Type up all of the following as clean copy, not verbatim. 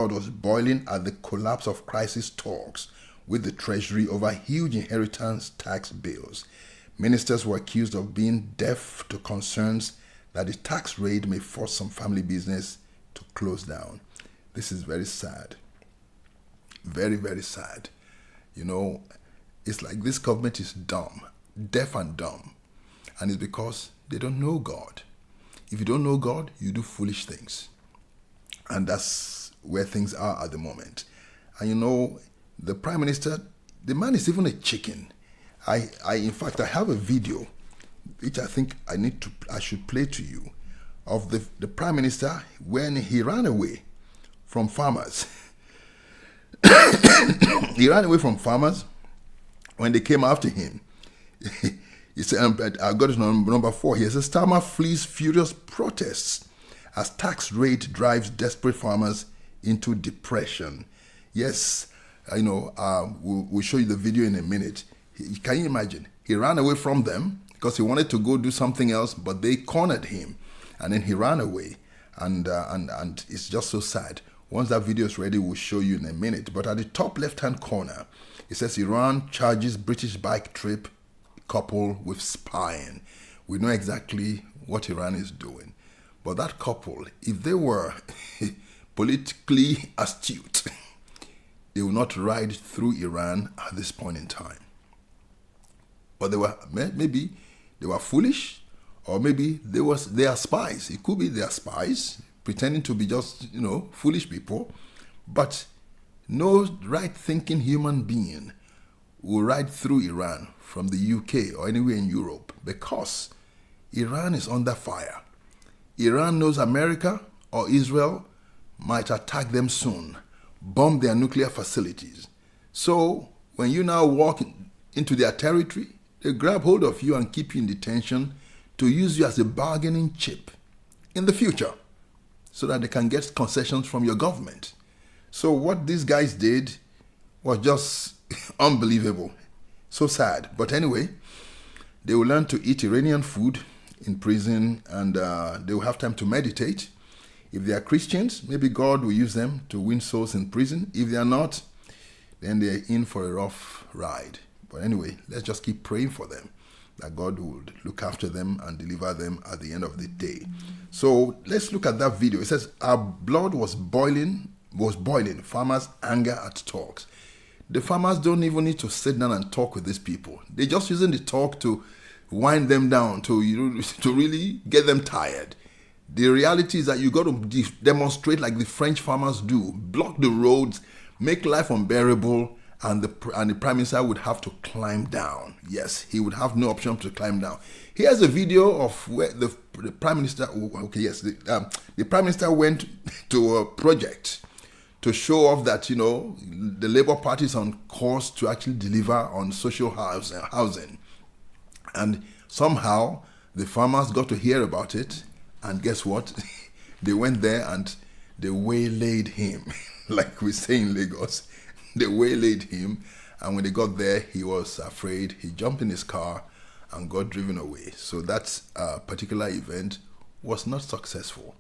blood was boiling at the collapse of crisis talks with the Treasury over huge inheritance tax bills. Ministers were accused of being deaf to concerns that the tax raid may force some family business to close down. This is very sad. Very, very sad. You know, it's like this government is dumb, deaf and dumb. And it's because they don't know God. If you don't know God, you do foolish things. And that's where things are at the moment. And you know, the Prime Minister, the man is even a chicken. In fact, I have a video, which I think I should play to you, of the Prime Minister when he ran away from farmers. He ran away from farmers when they came after him. He said, I got it on number 4 here. It says, Starmer flees furious protests as tax rate drives desperate farmers into depression. Yes, you know, we'll show you the video in a minute. Can you imagine? He ran away from them because he wanted to go do something else, but they cornered him. And then he ran away. And it's just so sad. Once that video is ready, we'll show you in a minute. But at the top left-hand corner, it says Iran charges British bike trip couple with spying. We know exactly what Iran is doing. But that couple, if they were politically astute, they will not ride through Iran at this point in time. But maybe they were foolish, or maybe they are spies. It could be they are spies, pretending to be just, you know, foolish people. But no right-thinking human being will ride through Iran from the UK or anywhere in Europe, because Iran is under fire. Iran knows America or Israel might attack them soon, bomb their nuclear facilities. So when you now walk into their territory, they grab hold of you and keep you in detention to use you as a bargaining chip in the future so that they can get concessions from your government. So what these guys did was just unbelievable. So sad. But anyway, they will learn to eat Iranian food in prison, and they will have time to meditate. If they are Christians, maybe God will use them to win souls in prison. If they are not, then they are in for a rough ride. But anyway, let's just keep praying for them, that God would look after them and deliver them at the end of the day. So let's look at that video. It says, our blood was boiling, farmers' anger at talks. The farmers don't even need to sit down and talk with these people. They're just using the talk to wind them down, to really get them tired. The reality is that you got to demonstrate like the French farmers do, block the roads, make life unbearable, and the Prime Minister would have to climb down. Yes, he would have no option to climb down. Here's a video of where the Prime Minister, the Prime Minister went to a project to show off that, you know, the Labour Party is on course to actually deliver on social housing. And somehow the farmers got to hear about it, and guess what? They went there and they waylaid him, like we say in Lagos. They waylaid him, and when they got there, he was afraid. He jumped in his car and got driven away. So that particular event was not successful.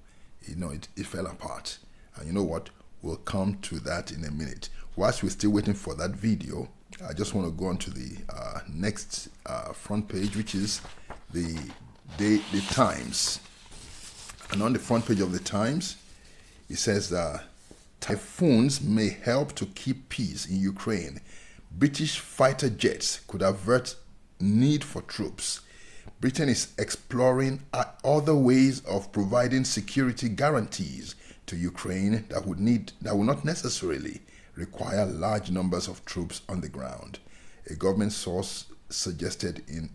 You know, it fell apart. And you know what? We'll come to that in a minute. Whilst we're still waiting for that video, I just want to go on to the next front page, which is the Times. And on the front page of the Times, it says, typhoons may help to keep peace in Ukraine. British fighter jets could avert need for troops. Britain is exploring other ways of providing security guarantees to Ukraine that would not necessarily require large numbers of troops on the ground. A government source suggested an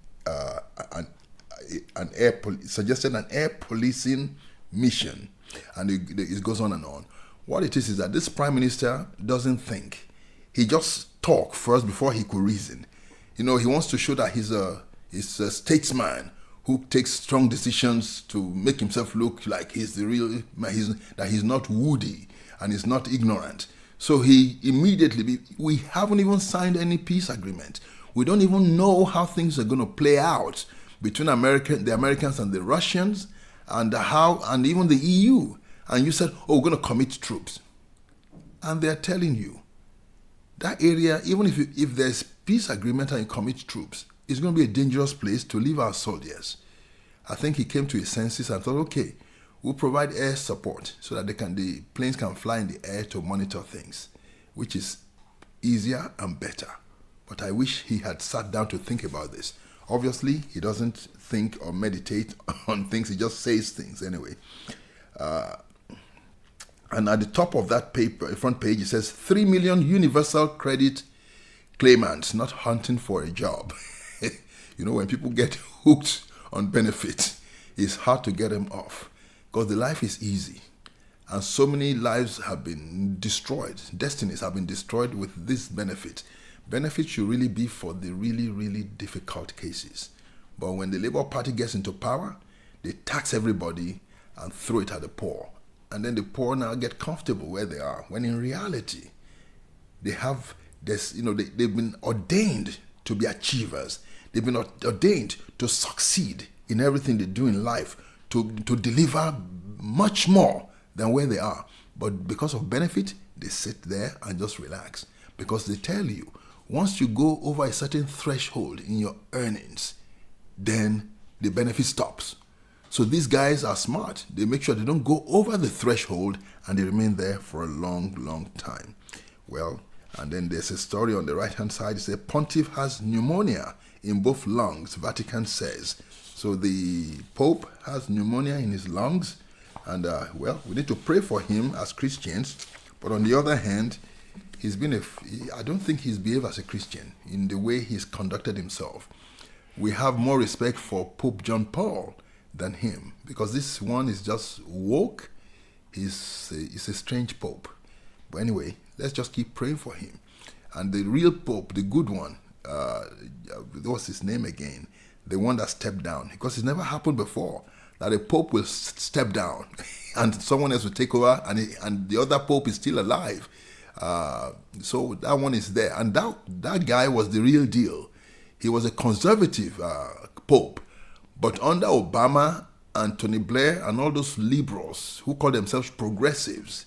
air policing mission, and it goes on and on. What it is that this Prime Minister doesn't think. He just talk first before he could reason. You know, he wants to show that he's a statesman who takes strong decisions to make himself look like he's the real, that he's not woody and he's not ignorant. So he immediately, we haven't even signed any peace agreement. We don't even know how things are going to play out between the Americans and the Russians, and even the EU. And you said, oh, we're going to commit troops. And they're telling you that area, even if there's peace agreement and you commit troops, it's going to be a dangerous place to leave our soldiers. I think he came to his senses and thought, okay, we'll provide air support so that the planes can fly in the air to monitor things, which is easier and better. But I wish he had sat down to think about this. Obviously, he doesn't think or meditate on things. He just says things anyway. And at the top of that paper, front page, it says 3 million universal credit claimants not hunting for a job. When people get hooked on benefits, it's hard to get them off because the life is easy. And so many lives have been destroyed. Destinies have been destroyed with this benefit. Benefit should really be for the really, really difficult cases. But when the Labour Party gets into power, they tax everybody and throw it at the poor. And then the poor now get comfortable where they are. When in reality, they've been ordained to be achievers. They've been ordained to succeed in everything they do in life, to deliver much more than where they are. But because of benefit, they sit there and just relax. Because they tell you, once you go over a certain threshold in your earnings, then the benefit stops. So these guys are smart. They make sure they don't go over the threshold and they remain there for a long, long time. Well, and then there's a story on the right-hand side. It says, Pontiff has pneumonia in both lungs, Vatican says. So the Pope has pneumonia in his lungs. And, we need to pray for him as Christians. But on the other hand, I don't think he's behaved as a Christian in the way he's conducted himself. We have more respect for Pope John Paul than him, because this one is just woke. He's a strange Pope. But anyway, let's just keep praying for him. And the real Pope, the good one, what's his name again? The one that stepped down, because it's never happened before that a Pope will step down and someone else will take over and the other Pope is still alive. So that one is there. And that guy was the real deal. He was a conservative Pope. But under Obama and Tony Blair and all those liberals who call themselves progressives,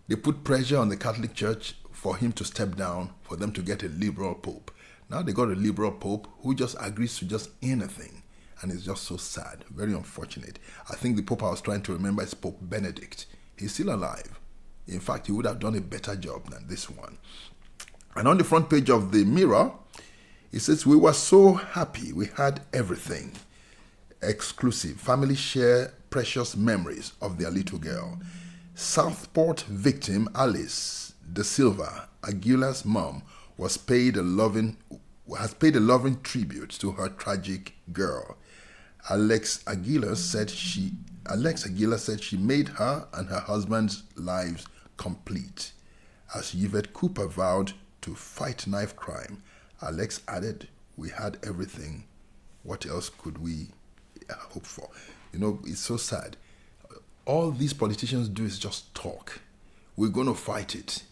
they put pressure on the Catholic Church for him to step down, for them to get a liberal Pope. Now they got a liberal Pope who just agrees to just anything. And it's just so sad, very unfortunate. I think the Pope I was trying to remember is Pope Benedict. He's still alive. In fact, he would have done a better job than this one. And on the front page of the Mirror, it says, we were so happy we had everything. Exclusive. Family share precious memories of their little girl. Southport victim Alice De Silva, Aguilar's mom, has paid a loving tribute to her tragic girl. Alex Aguilar said she made her and her husband's lives complete. As Yvette Cooper vowed to fight knife crime, Alex added, we had everything. What else could we hope for? It's so sad. All these politicians do is just talk. We're going to fight it.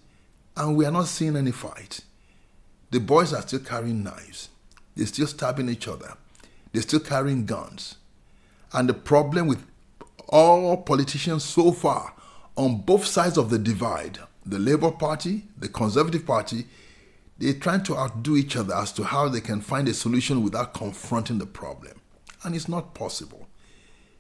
And we are not seeing any fight. The boys are still carrying knives. They're still stabbing each other. They're still carrying guns. And the problem with all politicians so far, on both sides of the divide, the Labour Party, the Conservative Party, they're trying to outdo each other as to how they can find a solution without confronting the problem. And it's not possible.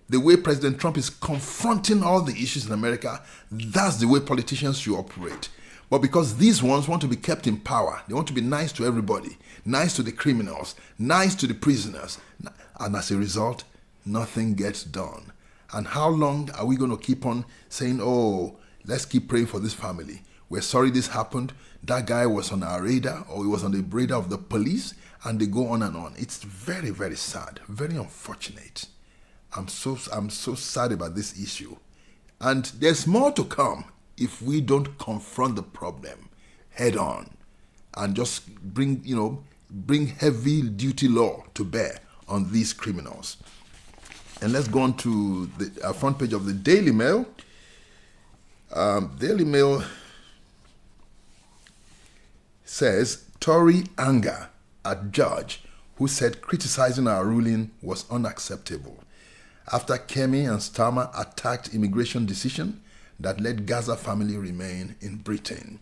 The way President Trump is confronting all the issues in America, that's the way politicians should operate. But because these ones want to be kept in power, they want to be nice to everybody, nice to the criminals, nice to the prisoners, and as a result, nothing gets done. And how long are we going to keep on saying, oh, let's keep praying for this family? We're sorry this happened. That guy was on our radar, or he was on the radar of the police, and they go on and on. It's very, very sad, very unfortunate. I'm so sad about this issue. And there's more to come if we don't confront the problem head on and just bring heavy duty law to bear on these criminals. And let's go on to the front page of the Daily Mail. Daily Mail says, Tory anger at judge who said criticizing our ruling was unacceptable. After Kemi and Starmer attacked immigration decision, that let Gaza family remain in Britain.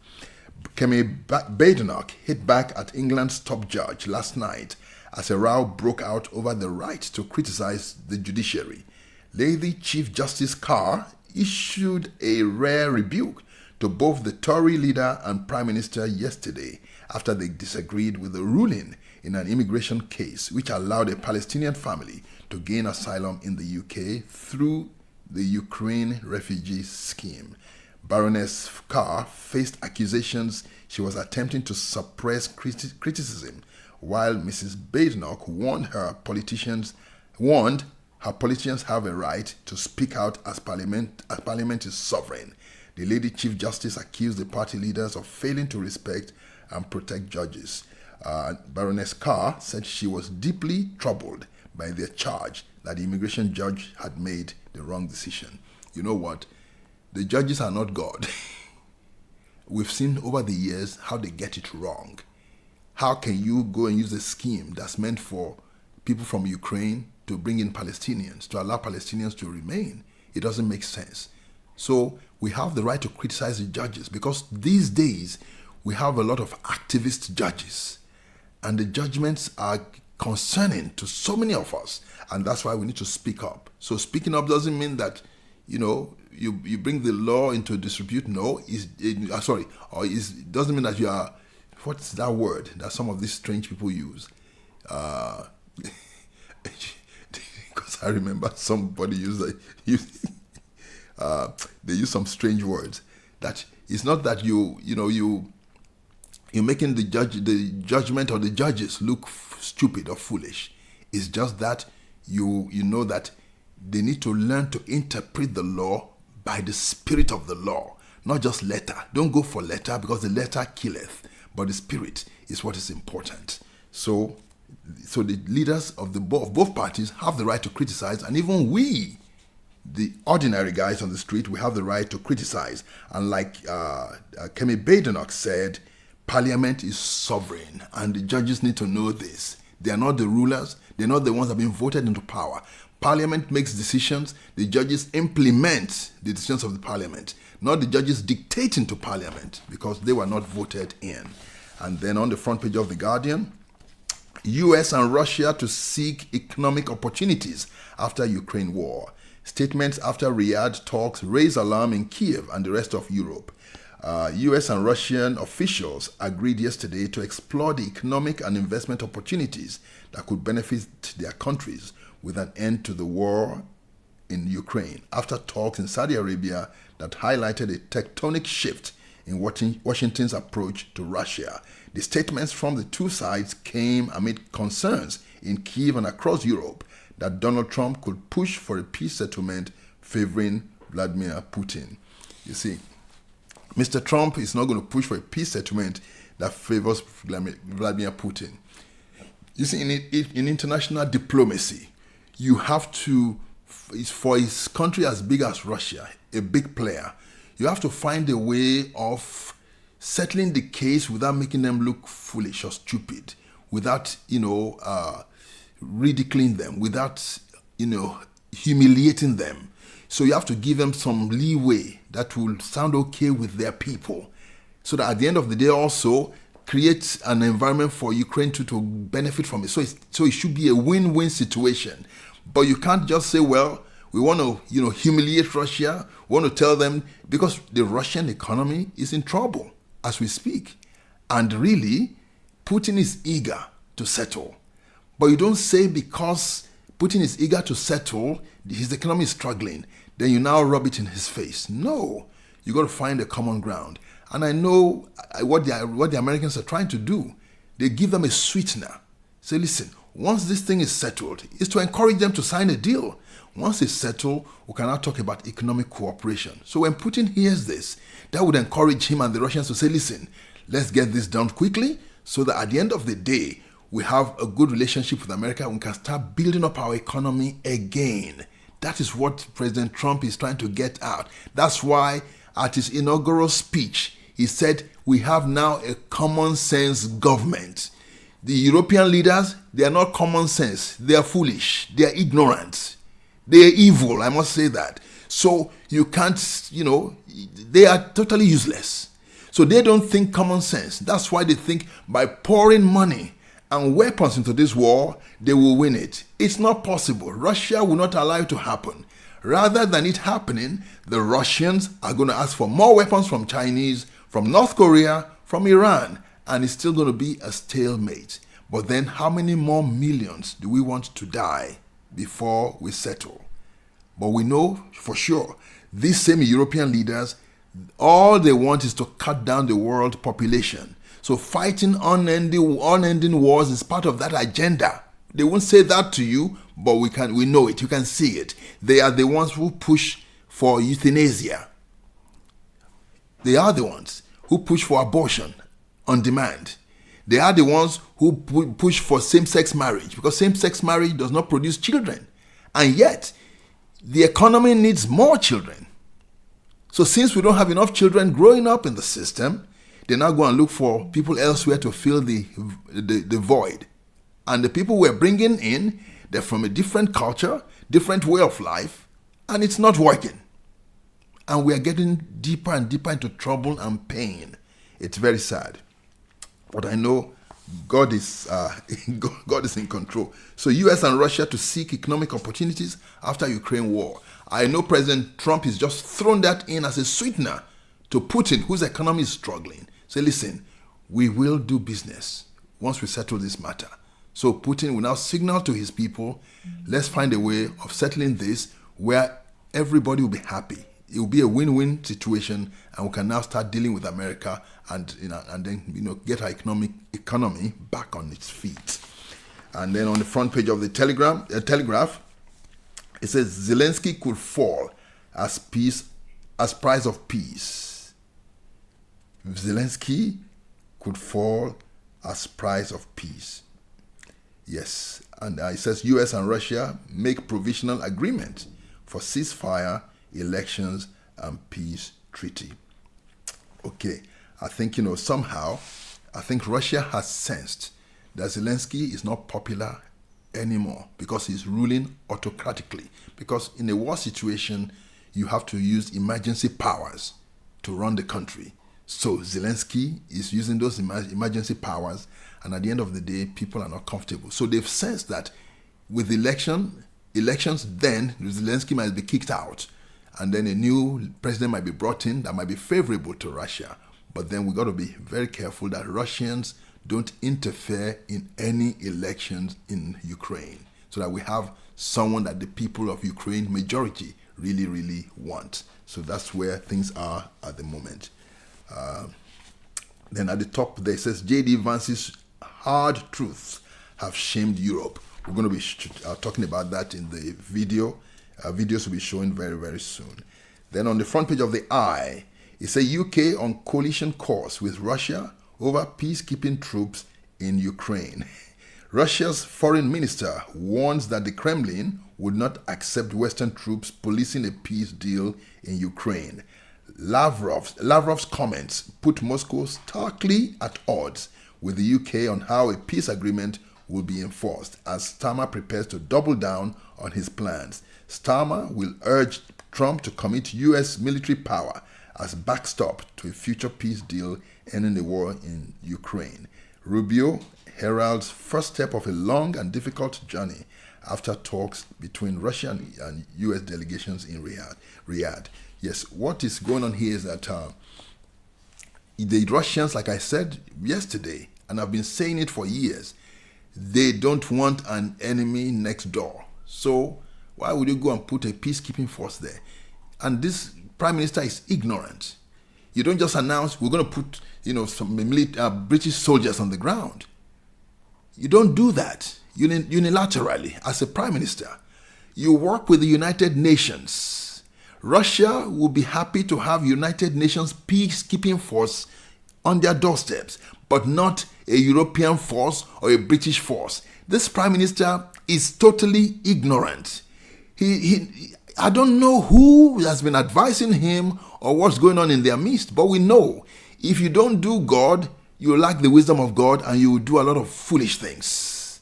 Kemi Badenoch hit back at England's top judge last night as a row broke out over the right to criticize the judiciary. Lady Chief Justice Carr issued a rare rebuke to both the Tory leader and Prime Minister yesterday after they disagreed with the ruling in an immigration case which allowed a Palestinian family to gain asylum in the UK through the Ukraine refugee scheme. Baroness Carr faced accusations she was attempting to suppress criticism, while Mrs. Badenoch warned her politicians have a right to speak out as Parliament is sovereign. The Lady Chief Justice accused the party leaders of failing to respect and protect judges. Baroness Carr said she was deeply troubled by their charge that the immigration judge had made the wrong decision. You know what? The judges are not God. We've seen over the years how they get it wrong. How can you go and use a scheme that's meant for people from Ukraine to bring in Palestinians, to allow Palestinians to remain? It doesn't make sense. So we have the right to criticize the judges because these days we have a lot of activist judges and the judgments are concerning to so many of us, and that's why we need to speak up. So speaking up doesn't mean that, you bring the law into disrepute. No, it doesn't mean that you are, what's that word that some of these strange people use? Because I remember somebody they use some strange words. That it's not that you're making the judgment or the judges look stupid or foolish. It's just that you know that they need to learn to interpret the law by the spirit of the law, not just letter. Don't go for letter because the letter killeth, but the spirit is what is important. So the leaders of both parties have the right to criticize, and even we, the ordinary guys on the street, we have the right to criticize. And like Kemi Badenoch said, Parliament is sovereign, and the judges need to know this. They are not the rulers. They're not the ones that have been voted into power. Parliament makes decisions. The judges implement the decisions of the Parliament, not the judges dictating to Parliament because they were not voted in. And then on the front page of The Guardian, US and Russia to seek economic opportunities after Ukraine war. Statements after Riyadh talks raise alarm in Kiev and the rest of Europe. US and Russian officials agreed yesterday to explore the economic and investment opportunities that could benefit their countries with an end to the war in Ukraine after talks in Saudi Arabia that highlighted a tectonic shift in Washington's approach to Russia. The statements from the two sides came amid concerns in Kyiv and across Europe that Donald Trump could push for a peace settlement favoring Vladimir Putin. You see, Mr. Trump is not going to push for a peace settlement that favors Vladimir Putin. You see, in international diplomacy, you have to, for a country as big as Russia, a big player, you have to find a way of settling the case without making them look foolish or stupid, without, ridiculing them, without, humiliating them. So you have to give them some leeway that will sound okay with their people, so that at the end of the day also create an environment for Ukraine to benefit from it. So it should be a win-win situation. But you can't just say, well, we want to humiliate Russia. We want to tell them, because the Russian economy is in trouble as we speak. And really, Putin is eager to settle. But you don't say because Putin is eager to settle, his economy is struggling, then you now rub it in his face. No, you got to find a common ground. And I know what the Americans are trying to do. They give them a sweetener. Say, listen, once this thing is settled, it's to encourage them to sign a deal. Once it's settled, we can now talk about economic cooperation. So when Putin hears this, that would encourage him and the Russians to say, listen, let's get this done quickly so that at the end of the day, we have a good relationship with America and we can start building up our economy again. That is what President Trump is trying to get out. That's why at his inaugural speech, he said, we have now a common sense government. The European leaders, they are not common sense. They are foolish. They are ignorant. They are evil, I must say that. So you can't, they are totally useless. So they don't think common sense. That's why they think by pouring money and weapons into this war, they will win it. It's not possible. Russia will not allow it to happen. Rather than it happening, the Russians are going to ask for more weapons from Chinese, from North Korea, from Iran, and it's still going to be a stalemate. But then how many more millions do we want to die before we settle? But we know for sure, these same European leaders, all they want is to cut down the world population. So fighting unending wars is part of that agenda. They won't say that to you, but we know it. You can see it. They are the ones who push for euthanasia. They are the ones who push for abortion on demand. They are the ones who push for same-sex marriage, because same-sex marriage does not produce children. And yet, the economy needs more children. So since we don't have enough children growing up in the system, they now go and look for people elsewhere to fill the void. And the people we're bringing in, they're from a different culture, different way of life, and it's not working. And we are getting deeper and deeper into trouble and pain. It's very sad. But I know God is in control. So US and Russia to seek economic opportunities after Ukraine war. I know President Trump is just thrown that in as a sweetener to Putin, whose economy is struggling. Say, listen, we will do business once we settle this matter. So Putin will now signal to his people, let's find a way of settling this where everybody will be happy. It will be a win-win situation, and we can now start dealing with America and then get our economy back on its feet. And then on the front page of the Telegraph, it says Zelensky could fall as price of peace. Zelensky could fall as price of peace. Yes, and it says US and Russia make provisional agreement for ceasefire, elections, and peace treaty. Okay, I think, somehow, I think Russia has sensed that Zelensky is not popular anymore because he's ruling autocratically. Because in a war situation, you have to use emergency powers to run the country. So Zelensky is using those emergency powers, and at the end of the day, people are not comfortable. So they've sensed that with elections, then Zelensky might be kicked out, and then a new president might be brought in that might be favorable to Russia. But then we've got to be very careful that Russians don't interfere in any elections in Ukraine, so that we have someone that the people of Ukraine majority really, really want. So that's where things are at the moment. Then at the top there says J.D. Vance's hard truths have shamed Europe. We're going to be talking about that in the video. Videos will be showing very, very soon. Then on the front page of the Eye, it says UK on coalition course with Russia over peacekeeping troops in Ukraine. Russia's foreign minister warns that the Kremlin would not accept Western troops policing a peace deal in Ukraine. Lavrov's comments put Moscow starkly at odds with the UK on how a peace agreement will be enforced as Starmer prepares to double down on his plans. Starmer will urge Trump to commit US military power as backstop to a future peace deal ending the war in Ukraine. Rubio heralds first step of a long and difficult journey after talks between Russia and US delegations in Riyadh. Yes, what is going on here is that the Russians, like I said yesterday, and I've been saying it for years, they don't want an enemy next door. So why would you go and put a peacekeeping force there? And this prime minister is ignorant. You don't just announce we're going to put some British soldiers on the ground. You don't do that unilaterally as a prime minister. You work with the United Nations. Russia will be happy to have United Nations peacekeeping force on their doorsteps, but not a European force or a British force. This prime minister is totally ignorant. I don't know who has been advising him or what's going on in their midst, but we know if you don't do God, you lack the wisdom of God and you will do a lot of foolish things.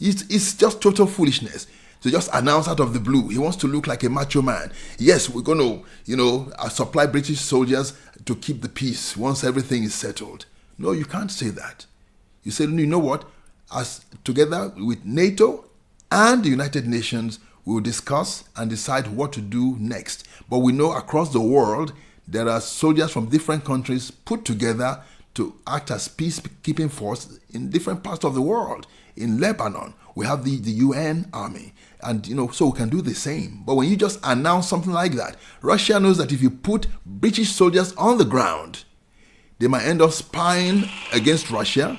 It's just total foolishness. So just announce out of the blue. He wants to look like a macho man. Yes, we're going to, supply British soldiers to keep the peace once everything is settled. No, you can't say that. You say, you know what? As together with NATO and the United Nations, we will discuss and decide what to do next. But we know across the world, there are soldiers from different countries put together to act as peacekeeping force in different parts of the world. In Lebanon, we have the UN army. And, so we can do the same. But when you just announce something like that, Russia knows that if you put British soldiers on the ground, they might end up spying against Russia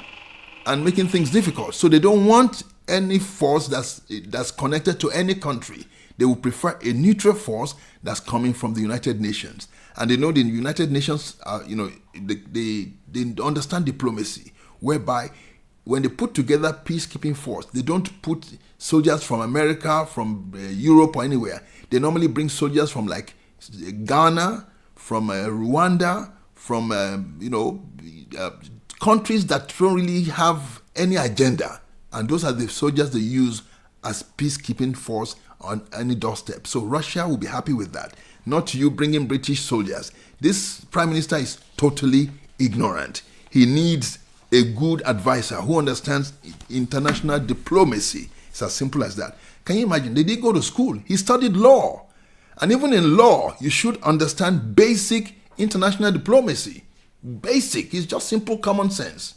and making things difficult. So they don't want any force that's connected to any country. They would prefer a neutral force that's coming from the United Nations. And they know the United Nations, they understand diplomacy, whereby when they put together peacekeeping force, they don't put soldiers from America, from Europe or anywhere. They normally bring soldiers from like Ghana, from Rwanda, from countries that don't really have any agenda. And those are the soldiers they use as peacekeeping force on any doorstep. So Russia will be happy with that. Not you bringing British soldiers. This prime minister is totally ignorant. He needs a good advisor who understands international diplomacy. It's as simple as that. Can you imagine? They did go to school. He studied law. And even in law, you should understand basic international diplomacy. Basic. It's just simple common sense.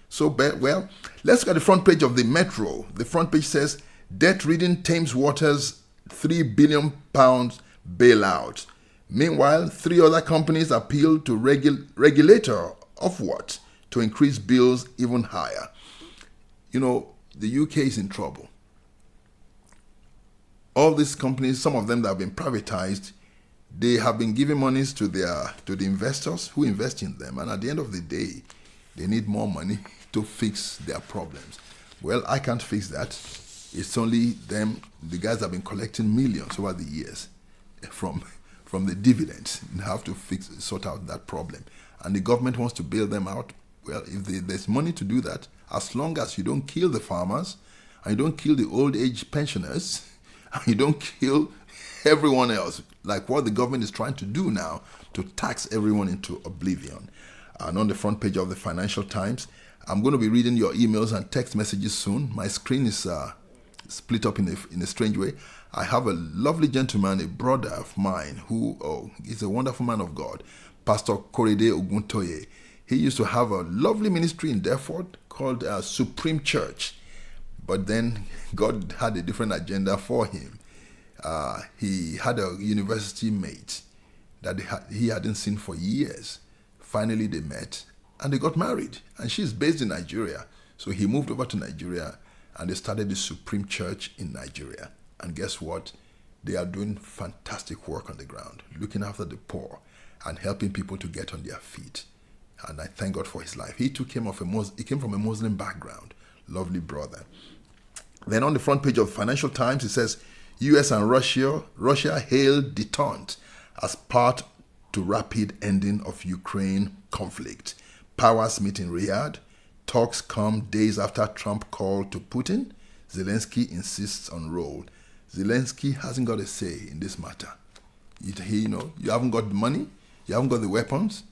So, well, let's look at the front page of the Metro. The front page says, debt-ridden Thames Water's £3 billion bailout. Meanwhile, 3 other companies appealed to regulator of what? To increase bills even higher. The UK is in trouble. All these companies, some of them that have been privatized, they have been giving monies to the investors who invest in them. And at the end of the day, they need more money to fix their problems. Well, I can't fix that. It's only them, the guys that have been collecting millions over the years from the dividends, and have to sort out that problem. And the government wants to bail them out. Well, if there's money to do that, as long as you don't kill the farmers, and you don't kill the old age pensioners, and you don't kill everyone else, like what the government is trying to do now, to tax everyone into oblivion. And on the front page of the Financial Times, I'm going to be reading your emails and text messages soon. My screen is split up in a strange way. I have a lovely gentleman, a brother of mine, who is a wonderful man of God, Pastor Korede Oguntoye. He used to have a lovely ministry in Deptford called Supreme Church. But then God had a different agenda for him. He had a university mate that he hadn't seen for years. Finally, they met and they got married. And she's based in Nigeria. So he moved over to Nigeria and they started the Supreme Church in Nigeria. And guess what? They are doing fantastic work on the ground, looking after the poor and helping people to get on their feet. And I thank God for his life. He came from a Muslim background. Lovely brother. Then on the front page of Financial Times, it says, US and Russia hailed detente as part to rapid ending of Ukraine conflict. Powers meet in Riyadh. Talks come days after Trump called to Putin. Zelensky insists on role. Zelensky hasn't got a say in this matter. You haven't got the money. You haven't got the weapons.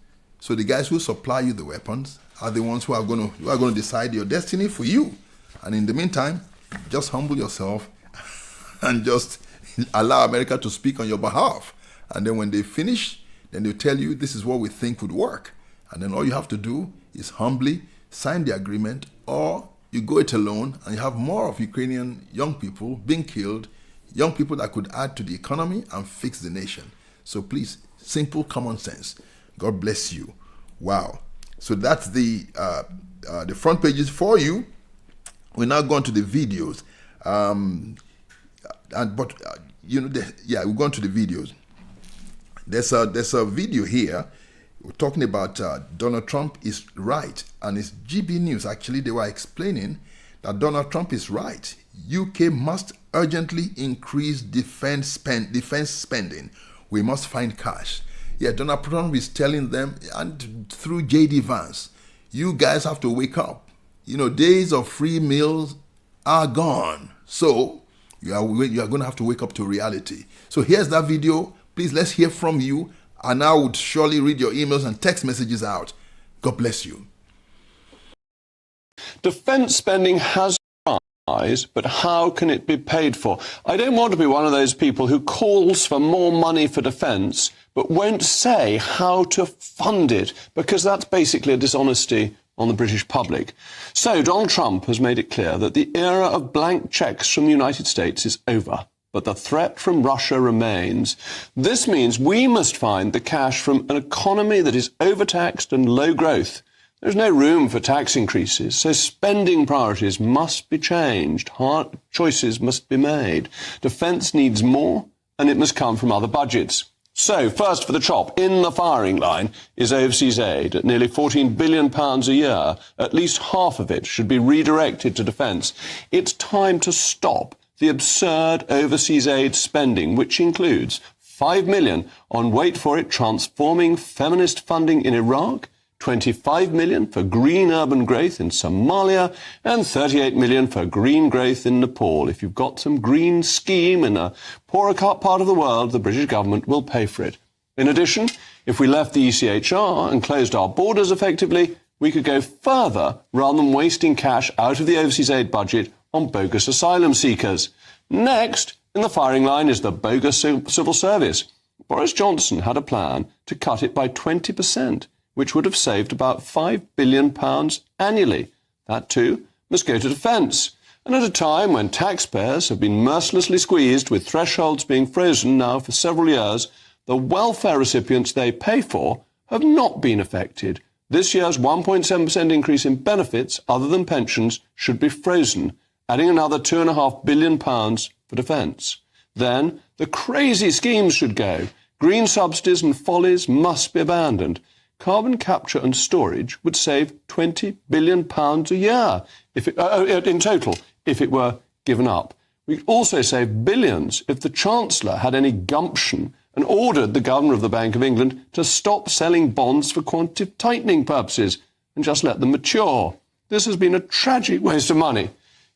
So the guys who supply you the weapons are the ones who are going to decide your destiny for you. And in the meantime, just humble yourself and just allow America to speak on your behalf. And then when they finish, then they'll tell you this is what we think would work. And then all you have to do is humbly sign the agreement, or you go it alone and you have more of Ukrainian young people being killed, young people that could add to the economy and fix the nation. So please, simple common sense. God bless you. Wow. So that's the front pages for you. We're now going to the videos. We're going to the videos. There's a video here. We're talking about Donald Trump is right. And it's GB News. Actually, they were explaining that Donald Trump is right. UK must urgently increase defense spending. We must find cash. Yeah, Donald Trump is telling them, and through J.D. Vance, you guys have to wake up. Days of free meals are gone. So You are going to have to wake up to reality. So here's that video. Please, let's hear from you. And I would surely read your emails and text messages out. God bless you. Defence spending has rise, but how can it be paid for? I don't want to be one of those people who calls for more money for defence, but won't say how to fund it, because that's basically a dishonesty on the British public. So Donald Trump has made it clear that the era of blank cheques from the United States is over, but the threat from Russia remains. This means we must find the cash from an economy that is overtaxed and low growth. There's no room for tax increases, so spending priorities must be changed. Hard choices must be made. Defence needs more, and it must come from other budgets. So, first for the chop, in the firing line is overseas aid at nearly £14 billion a year. At least half of it should be redirected to defence. It's time to stop the absurd overseas aid spending, which includes £5 million on, wait for it, transforming feminist funding in Iraq, £25 million for green urban growth in Somalia, and £38 million for green growth in Nepal. If you've got some green scheme in a poorer part of the world, the British government will pay for it. In addition, if we left the ECHR and closed our borders effectively, we could go further rather than wasting cash out of the overseas aid budget on bogus asylum seekers. Next, in the firing line is the bogus civil service. Boris Johnson had a plan to cut it by 20%. Which would have saved about £5 billion annually. That, too, must go to defence. And at a time when taxpayers have been mercilessly squeezed, with thresholds being frozen now for several years, the welfare recipients they pay for have not been affected. This year's 1.7% increase in benefits, other than pensions, should be frozen, adding another £2.5 billion for defence. Then the crazy schemes should go. Green subsidies and follies must be abandoned. Carbon capture and storage would save £20 billion a year in total if it were given up. We'd also save billions if the Chancellor had any gumption and ordered the Governor of the Bank of England to stop selling bonds for quantitative tightening purposes and just let them mature. This has been a tragic waste of money.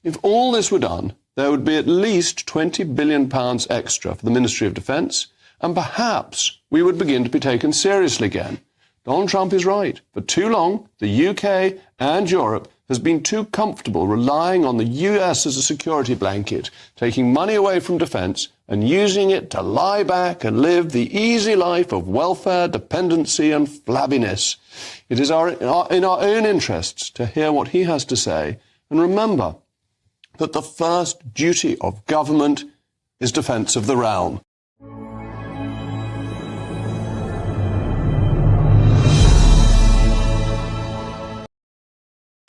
If all this were done, there would be at least £20 billion extra for the Ministry of Defence, and perhaps we would begin to be taken seriously again. Donald Trump is right. For too long, the UK and Europe has been too comfortable relying on the US as a security blanket, taking money away from defence and using it to lie back and live the easy life of welfare, dependency and flabbiness. It is in our own interests to hear what he has to say, and remember that the first duty of government is defence of the realm.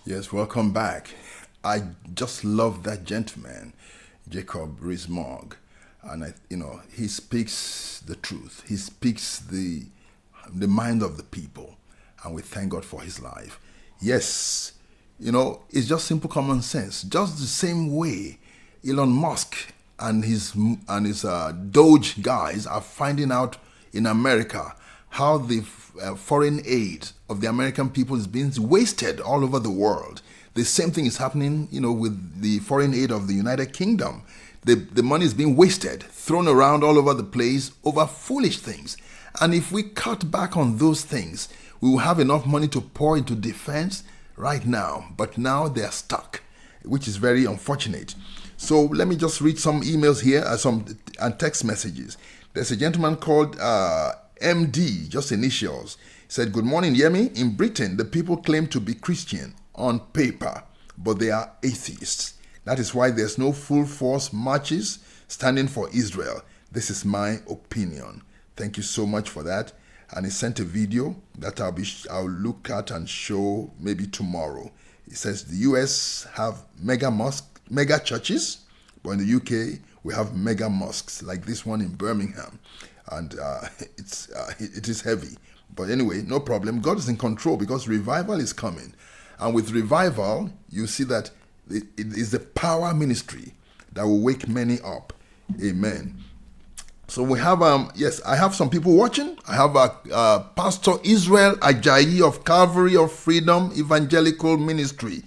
Yes, welcome back. I just love that gentleman, Jacob Rees-Mogg, and he speaks the truth. He speaks the mind of the people, and we thank God for his life. Yes, it's just simple common sense. Just the same way Elon Musk and his Doge guys are finding out in America how the foreign aid of the American people is being wasted all over the world. The same thing is happening, with the foreign aid of the United Kingdom. The money is being wasted, thrown around all over the place over foolish things. And if we cut back on those things, we will have enough money to pour into defense right now. But now they are stuck, which is very unfortunate. So let me just read some emails here, and text messages. There's a gentleman called MD, just initials, said, "Good morning, Yemi. In Britain, the people claim to be Christian on paper, but they are atheists. That is why there's no full force marches standing for Israel. This is my opinion." Thank you so much for that. And he sent a video that I'll look at and show maybe tomorrow. He says the US have mega churches, but in the UK we have mega mosques like this one in Birmingham. And it is heavy. But anyway, no problem. God is in control because revival is coming. And with revival, you see that it is the power ministry that will wake many up. Amen. So we have, yes, I have some people watching. I have Pastor Israel Ajayi of Calvary of Freedom Evangelical Ministry,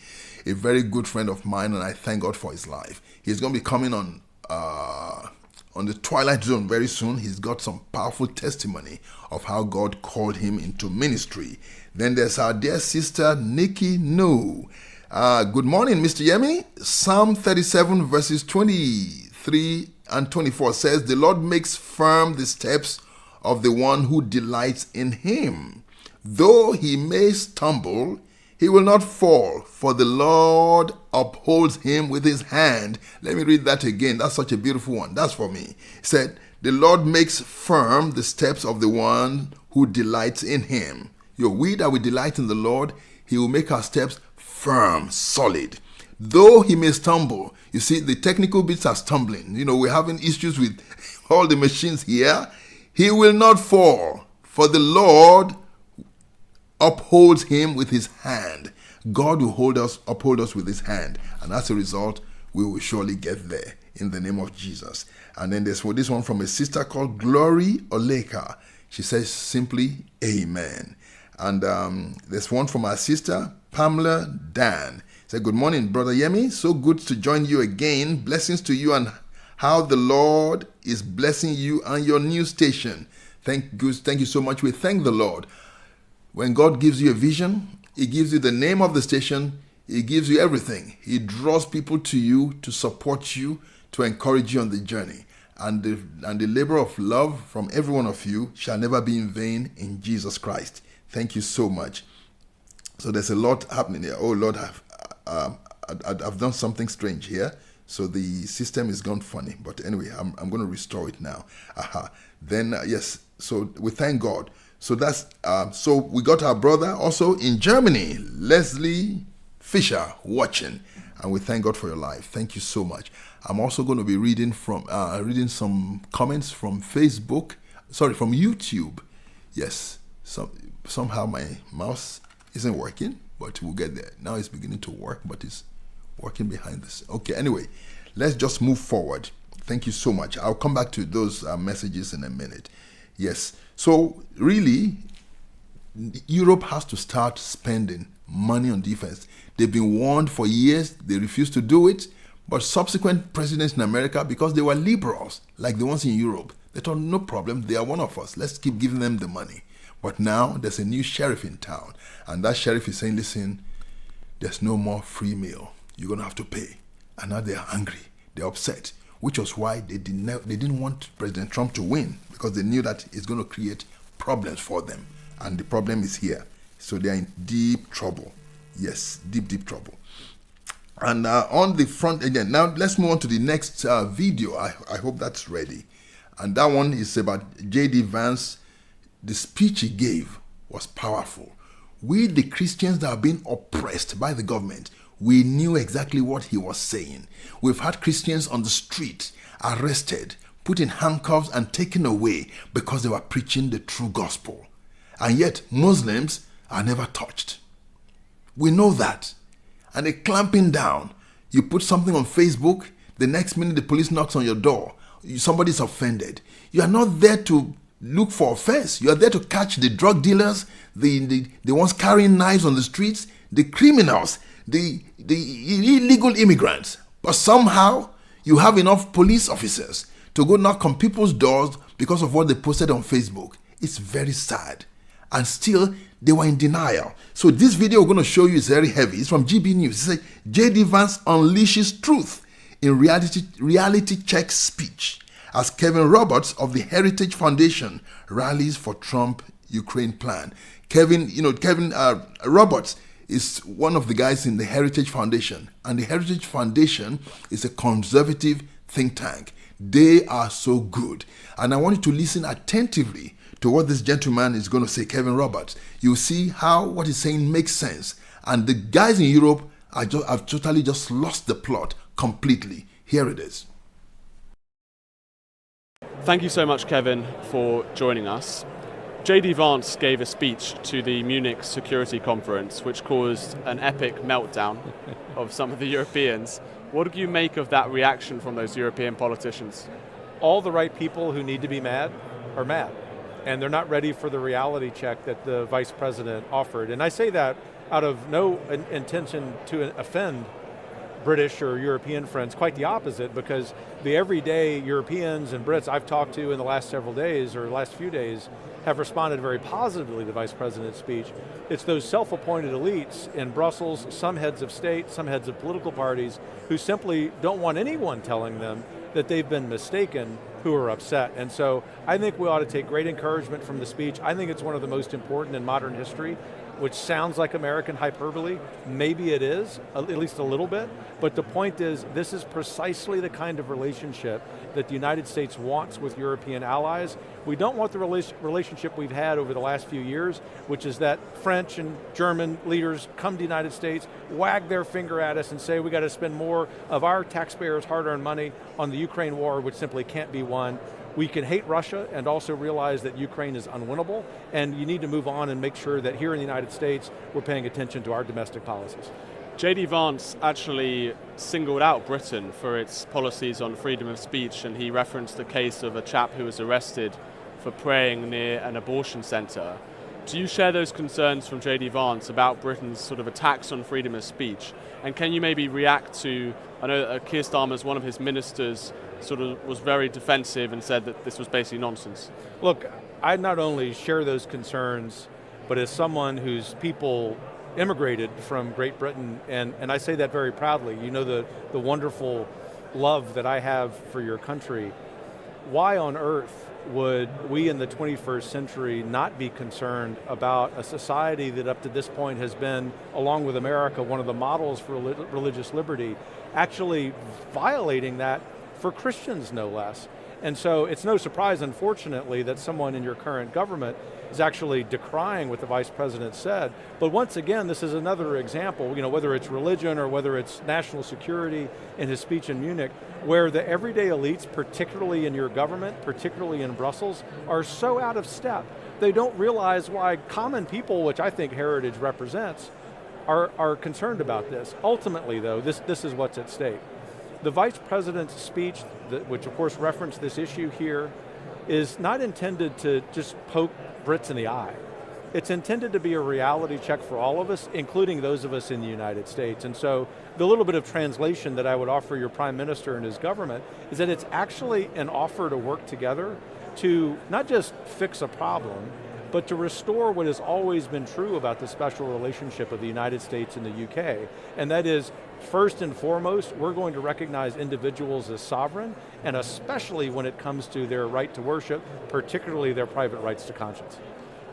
a very good friend of mine, and I thank God for his life. He's going to be coming on on the Twilight Zone very soon. He's got some powerful testimony of how God called him into ministry. Then there's our dear sister Nikki No. Good morning, Mr. Yemi. Psalm 37 verses 23 and 24 says, "The Lord makes firm the steps of the one who delights in him. Though he may stumble, he will not fall, for the Lord upholds him with his hand." Let me read that again. That's such a beautiful one. That's for me. He said, "The Lord makes firm the steps of the one who delights in him." We that we delight in the Lord, he will make our steps firm, solid. Though he may stumble. You see, the technical bits are stumbling. We're having issues with all the machines here. He will not fall, for the Lord upholds him with his hand. God will uphold us with his hand. And as a result, we will surely get there in the name of Jesus. And then there's this one from a sister called Glory Oleka. She says simply, Amen. And there's one from our sister, Pamela Dan. Say, "Good morning, Brother Yemi. So good to join you again. Blessings to you and how the Lord is blessing you and your new station." Thank you so much. We thank the Lord. When God gives you a vision, he gives you the name of the station, he gives you everything. He draws people to you to support you, to encourage you on the journey. And the labor of love from every one of you shall never be in vain in Jesus Christ. Thank you so much. So there's a lot happening here. Oh Lord, I've done something strange here. So the system is gone funny. But anyway, I'm going to restore it now. Then, yes, so we thank God. So that's so we got our brother also in Germany, Leslie Fisher, watching, and we thank God for your life. Thank you so much. I'm also going to be reading some comments from from YouTube. Yes, somehow my mouse isn't working, but we'll get there. Now it's beginning to work, but it's working behind this. Okay, anyway, let's just move forward. Thank you so much. I'll come back to those messages in a minute. Yes. So really, Europe has to start spending money on defense. They've been warned for years. They refuse to do it. But subsequent presidents in America, because they were liberals, like the ones in Europe, they thought, no problem, they are one of us. Let's keep giving them the money. But now there's a new sheriff in town. And that sheriff is saying, listen, there's no more free meal. You're going to have to pay. And now they're angry. They're upset. Which was why they didn't want President Trump to win, because they knew that it's going to create problems for them. And the problem is here. So they are in deep trouble. Yes, deep trouble. And on the front again, now let's move on to the next video. I hope that's ready. And that one is about J.D. Vance. The speech he gave was powerful. We, the Christians that are being oppressed by the government, we knew exactly what he was saying. We've had Christians on the street arrested, put in handcuffs and taken away because they were preaching the true gospel. And yet Muslims are never touched. We know that. And they're clamping down. You put something on Facebook, the next minute the police knocks on your door. Somebody's offended. You are not there to look for offense. You are there to catch the drug dealers, the ones carrying knives on the streets, the criminals, the illegal immigrants. But somehow you have enough police officers to go knock on people's doors because of what they posted on Facebook. It's very sad. And still, they were in denial. So this video we're going to show you is very heavy. It's from GB News. It says, J.D. Vance unleashes truth in reality check speech as Kevin Roberts of the Heritage Foundation rallies for Trump-Ukraine plan. Kevin Roberts is one of the guys in the Heritage Foundation. And the Heritage Foundation is a conservative think tank. They are so good. And I want you to listen attentively to what this gentleman is going to say, Kevin Roberts. You'll see how what he's saying makes sense. And the guys in Europe have totally just lost the plot completely. Here it is. Thank you so much, Kevin, for joining us. J.D. Vance gave a speech to the Munich Security Conference, which caused an epic meltdown of some of the Europeans. What do you make of that reaction from those European politicians? All the right people who need to be mad are mad. And they're not ready for the reality check that the vice president offered. And I say that out of no intention to offend British or European friends, quite the opposite, because the everyday Europeans and Brits I've talked to in the last several days or last few days have responded very positively to the Vice President's speech. It's those self-appointed elites in Brussels, some heads of state, some heads of political parties, who simply don't want anyone telling them that they've been mistaken, who are upset. And so I think we ought to take great encouragement from the speech. I think it's one of the most important in modern history, which sounds like American hyperbole. Maybe it is, at least a little bit, but the point is, this is precisely the kind of relationship that the United States wants with European allies. We don't want the relationship we've had over the last few years, which is that French and German leaders come to the United States, wag their finger at us and say we got to spend more of our taxpayers' hard-earned money on the Ukraine war, which simply can't be won. We can hate Russia and also realize that Ukraine is unwinnable, and you need to move on and make sure that here in the United States, we're paying attention to our domestic policies. J.D. Vance actually singled out Britain for its policies on freedom of speech, and he referenced the case of a chap who was arrested for praying near an abortion centre. Do you share those concerns from J.D. Vance about Britain's sort of attacks on freedom of speech? And can you maybe react to, I know that Keir Starmer's one of his ministers sort of was very defensive and said that this was basically nonsense? Look, I not only share those concerns, but as someone whose people immigrated from Great Britain, and I say that very proudly, you know the wonderful love that I have for your country, why on earth would we in the 21st century not be concerned about a society that up to this point has been, along with America, one of the models for religious liberty, actually violating that for Christians, no less? And so it's no surprise, unfortunately, that someone in your current government is actually decrying what the Vice President said. But once again, this is another example, whether it's religion or whether it's national security in his speech in Munich, where the everyday elites, particularly in your government, particularly in Brussels, are so out of step. They don't realize why common people, which I think Heritage represents, are concerned about this. Ultimately, though, this is what's at stake. The Vice President's speech, which of course referenced this issue here, is not intended to just poke Brits in the eye. It's intended to be a reality check for all of us, including those of us in the United States. And so the little bit of translation that I would offer your Prime Minister and his government is that it's actually an offer to work together to not just fix a problem, but to restore what has always been true about the special relationship of the United States and the UK, and that is, first and foremost, we're going to recognize individuals as sovereign, and especially when it comes to their right to worship, particularly their private rights to conscience.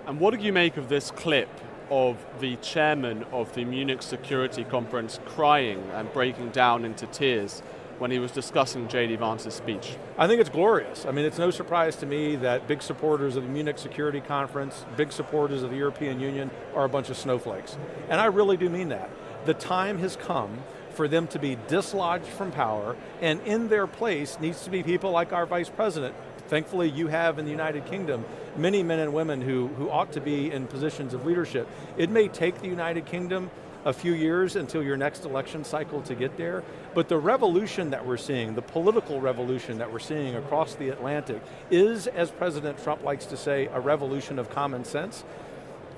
And what do you make of this clip of the chairman of the Munich Security Conference crying and breaking down into tears when he was discussing J.D. Vance's speech? I think it's glorious. I mean, it's no surprise to me that big supporters of the Munich Security Conference, big supporters of the European Union are a bunch of snowflakes. And I really do mean that. The time has come for them to be dislodged from power, and in their place needs to be people like our Vice President. Thankfully, you have in the United Kingdom many men and women who ought to be in positions of leadership. It may take the United Kingdom a few years until your next election cycle to get there, but the revolution that we're seeing, the political revolution that we're seeing across the Atlantic is, as President Trump likes to say, a revolution of common sense.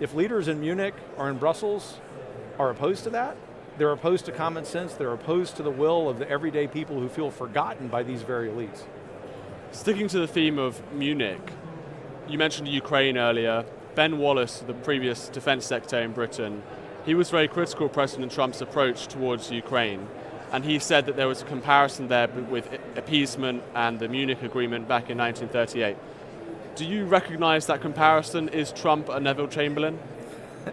If leaders in Munich or in Brussels are opposed to that, they're opposed to common sense, they're opposed to the will of the everyday people who feel forgotten by these very elites. Sticking to the theme of Munich, you mentioned Ukraine earlier. Ben Wallace, the previous defense secretary in Britain, he was very critical of President Trump's approach towards Ukraine, and he said that there was a comparison there with appeasement and the Munich Agreement back in 1938. Do you recognize that comparison? Is Trump a Neville Chamberlain?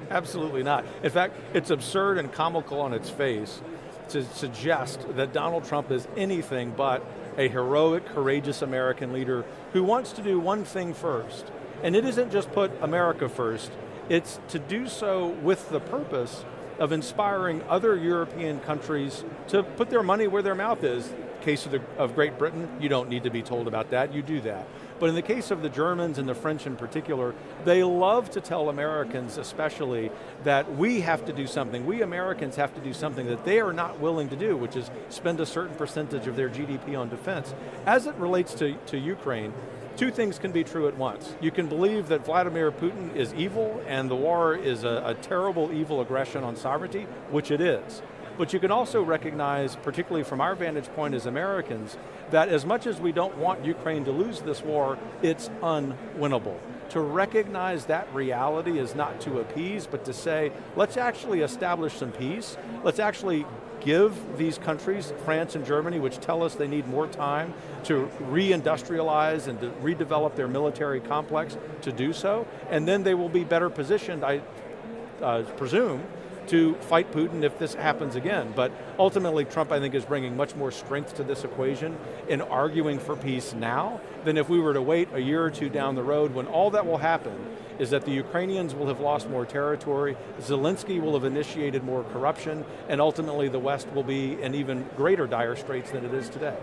Absolutely not. In fact, it's absurd and comical on its face to suggest that Donald Trump is anything but a heroic, courageous American leader who wants to do one thing first. And it isn't just put America first, it's to do so with the purpose of inspiring other European countries to put their money where their mouth is. In the case of Great Britain, you don't need to be told about that, you do that. But in the case of the Germans and the French in particular, they love to tell Americans especially that we have to do something, we Americans have to do something that they are not willing to do, which is spend a certain percentage of their GDP on defense. As it relates to Ukraine, two things can be true at once. You can believe that Vladimir Putin is evil and the war is a terrible, evil aggression on sovereignty, which it is. But you can also recognize, particularly from our vantage point as Americans, that as much as we don't want Ukraine to lose this war, it's unwinnable. To recognize that reality is not to appease, but to say, let's actually establish some peace. Let's actually give these countries, France and Germany, which tell us they need more time to reindustrialize and to redevelop their military complex, to do so, and then they will be better positioned, I presume, to fight Putin if this happens again. But ultimately, Trump, I think, is bringing much more strength to this equation in arguing for peace now than if we were to wait a year or two down the road, when all that will happen is that the Ukrainians will have lost more territory, Zelensky will have initiated more corruption, and ultimately the West will be in even greater dire straits than it is today.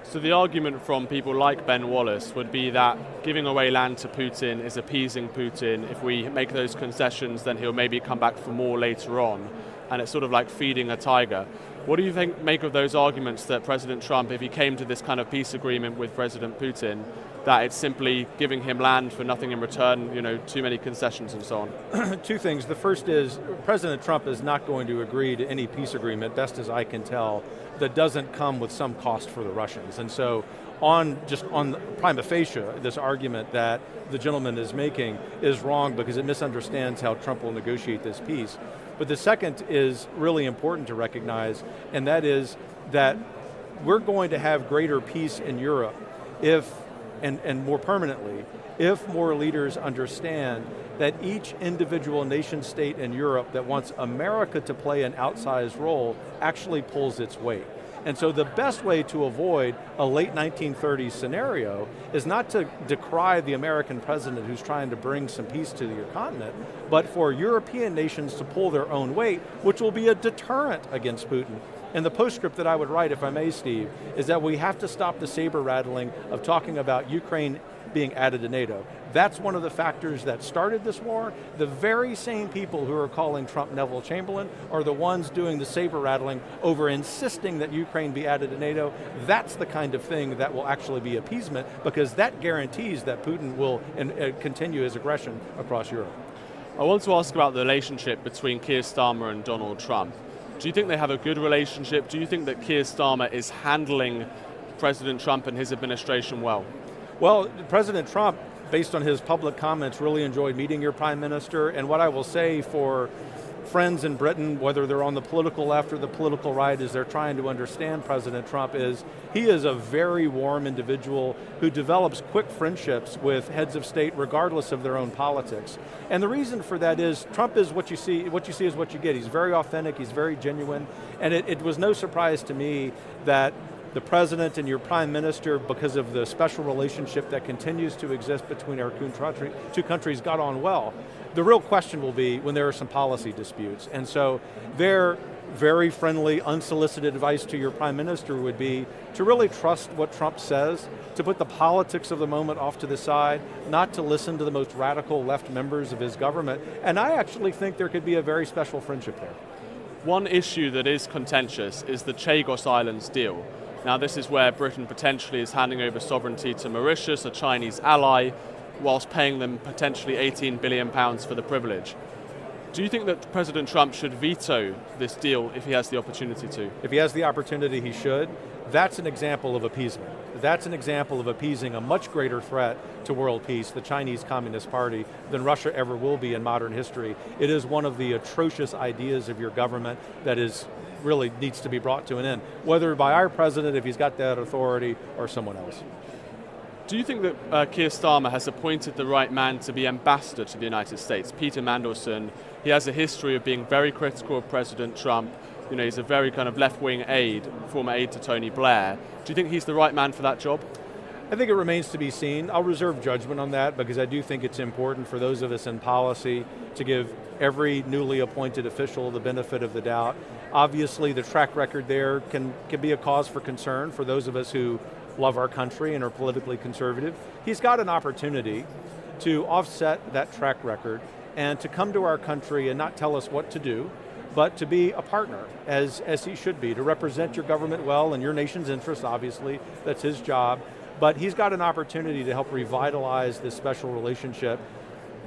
So the argument from people like Ben Wallace would be that giving away land to Putin is appeasing Putin. If we make those concessions, then he'll maybe come back for more later on. And it's sort of like feeding a tiger. What do you make of those arguments that President Trump, if he came to this kind of peace agreement with President Putin, that it's simply giving him land for nothing in return, too many concessions and so on? Two things. The first is President Trump is not going to agree to any peace agreement, best as I can tell, that doesn't come with some cost for the Russians. And so on prima facie, this argument that the gentleman is making is wrong because it misunderstands how Trump will negotiate this peace. But the second is really important to recognize, and that is that we're going to have greater peace in Europe if, and more permanently, if more leaders understand that each individual nation state in Europe that wants America to play an outsized role actually pulls its weight. And so the best way to avoid a late 1930s scenario is not to decry the American president who's trying to bring some peace to your continent, but for European nations to pull their own weight, which will be a deterrent against Putin. And the postscript that I would write, if I may, Steve, is that we have to stop the saber rattling of talking about Ukraine being added to NATO. That's one of the factors that started this war. The very same people who are calling Trump Neville Chamberlain are the ones doing the saber rattling over insisting that Ukraine be added to NATO. That's the kind of thing that will actually be appeasement, because that guarantees that Putin will continue his aggression across Europe. I want to ask about the relationship between Keir Starmer and Donald Trump. Do you think they have a good relationship? Do you think that Keir Starmer is handling President Trump and his administration well? Well, President Trump, based on his public comments, really enjoyed meeting your prime minister, and what I will say for friends in Britain, whether they're on the political left or the political right, as they're trying to understand President Trump, is he is a very warm individual who develops quick friendships with heads of state regardless of their own politics. And the reason for that is Trump is what you see is what you get. He's very authentic, he's very genuine, and it was no surprise to me that the president and your prime minister, because of the special relationship that continues to exist between our two countries, got on well. The real question will be when there are some policy disputes. And so their very friendly, unsolicited advice to your prime minister would be to really trust what Trump says, to put the politics of the moment off to the side, not to listen to the most radical left members of his government. And I actually think there could be a very special friendship there. One issue that is contentious is the Chagos Islands deal. Now, this is where Britain potentially is handing over sovereignty to Mauritius, a Chinese ally, whilst paying them potentially £18 billion for the privilege. Do you think that President Trump should veto this deal if he has the opportunity to? If he has the opportunity, he should. That's an example of appeasement. That's an example of appeasing a much greater threat to world peace, the Chinese Communist Party, than Russia ever will be in modern history. It is one of the atrocious ideas of your government that really needs to be brought to an end, whether by our president, if he's got that authority, or someone else. Do you think that Keir Starmer has appointed the right man to be ambassador to the United States? Peter Mandelson, he has a history of being very critical of President Trump. He's a very kind of left-wing former aide to Tony Blair. Do you think he's the right man for that job? I think it remains to be seen. I'll reserve judgment on that because I do think it's important for those of us in policy to give every newly appointed official the benefit of the doubt. Obviously, the track record there can be a cause for concern for those of us who love our country and are politically conservative. He's got an opportunity to offset that track record and to come to our country and not tell us what to do, but to be a partner, as he should be, to represent your government well and your nation's interests, obviously. That's his job. But he's got an opportunity to help revitalize this special relationship.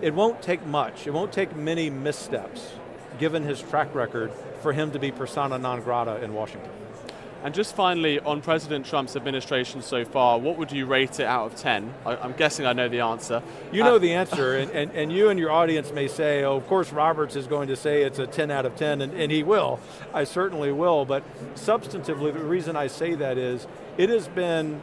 It won't take much. It won't take many missteps given his track record, for him to be persona non grata in Washington. And just finally, on President Trump's administration so far, what would you rate it out of 10? I'm guessing I know the answer. You know the answer, and you and your audience may say, oh, of course Roberts is going to say it's a 10 out of 10, and he will. I certainly will, but substantively, the reason I say that is, it has been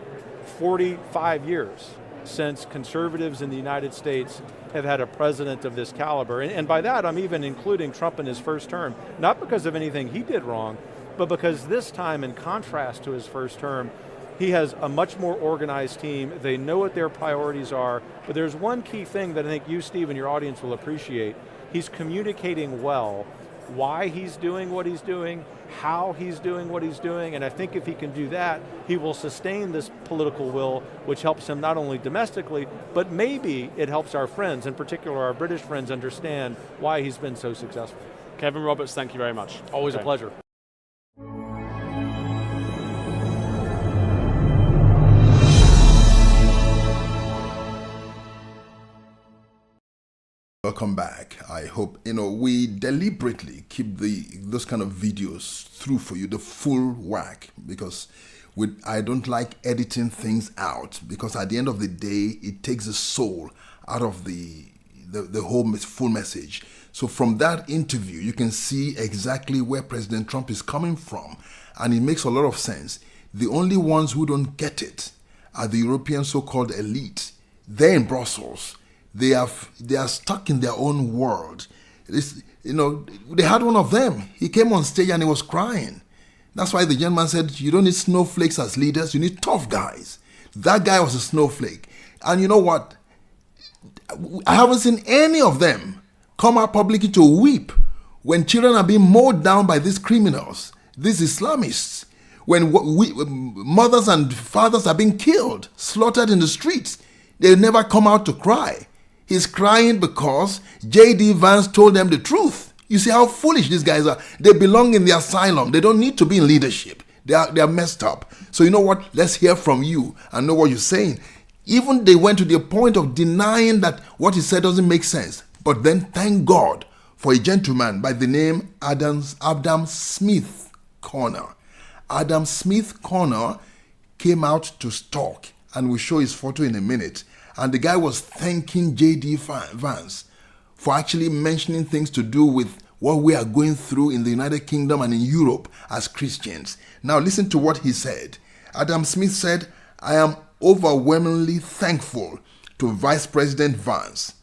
45 years since conservatives in the United States have had a president of this caliber, and by that I'm even including Trump in his first term, not because of anything he did wrong, but because this time, in contrast to his first term, he has a much more organized team. They know what their priorities are, but there's one key thing that I think you, Steve, and your audience will appreciate. He's communicating well why he's doing what he's doing, how he's doing what he's doing, and I think if he can do that, he will sustain this political will, which helps him not only domestically, but maybe it helps our friends, in particular our British friends, understand why he's been so successful. Kevin Roberts, thank you very much. Always a pleasure. Welcome back. I hope we deliberately keep those kind of videos through for you, the full whack, because I don't like editing things out, because at the end of the day it takes the soul out of the whole full message. So from that interview you can see exactly where President Trump is coming from, and it makes a lot of sense. The only ones who don't get it are the European so-called elite. They're in Brussels. They are stuck in their own world. They had one of them. He came on stage and he was crying. That's why the gentleman said, you don't need snowflakes as leaders, you need tough guys. That guy was a snowflake. And you know what? I haven't seen any of them come out publicly to weep when children are being mowed down by these criminals, these Islamists, when mothers and fathers are being killed, slaughtered in the streets. They never come out to cry. He's crying because J.D. Vance told them the truth. You see how foolish these guys are. They belong in the asylum. They don't need to be in leadership. They are messed up. So you know what? Let's hear from you and know what you're saying. Even they went to the point of denying that what he said doesn't make sense. But then thank God for a gentleman by the name Adam Smith Corner. Adam Smith Corner came out to talk, and we'll show his photo in a minute. And the guy was thanking J.D. Vance for actually mentioning things to do with what we are going through in the United Kingdom and in Europe as Christians. Now listen to what he said. Adam Smith said, I am overwhelmingly thankful to Vice President Vance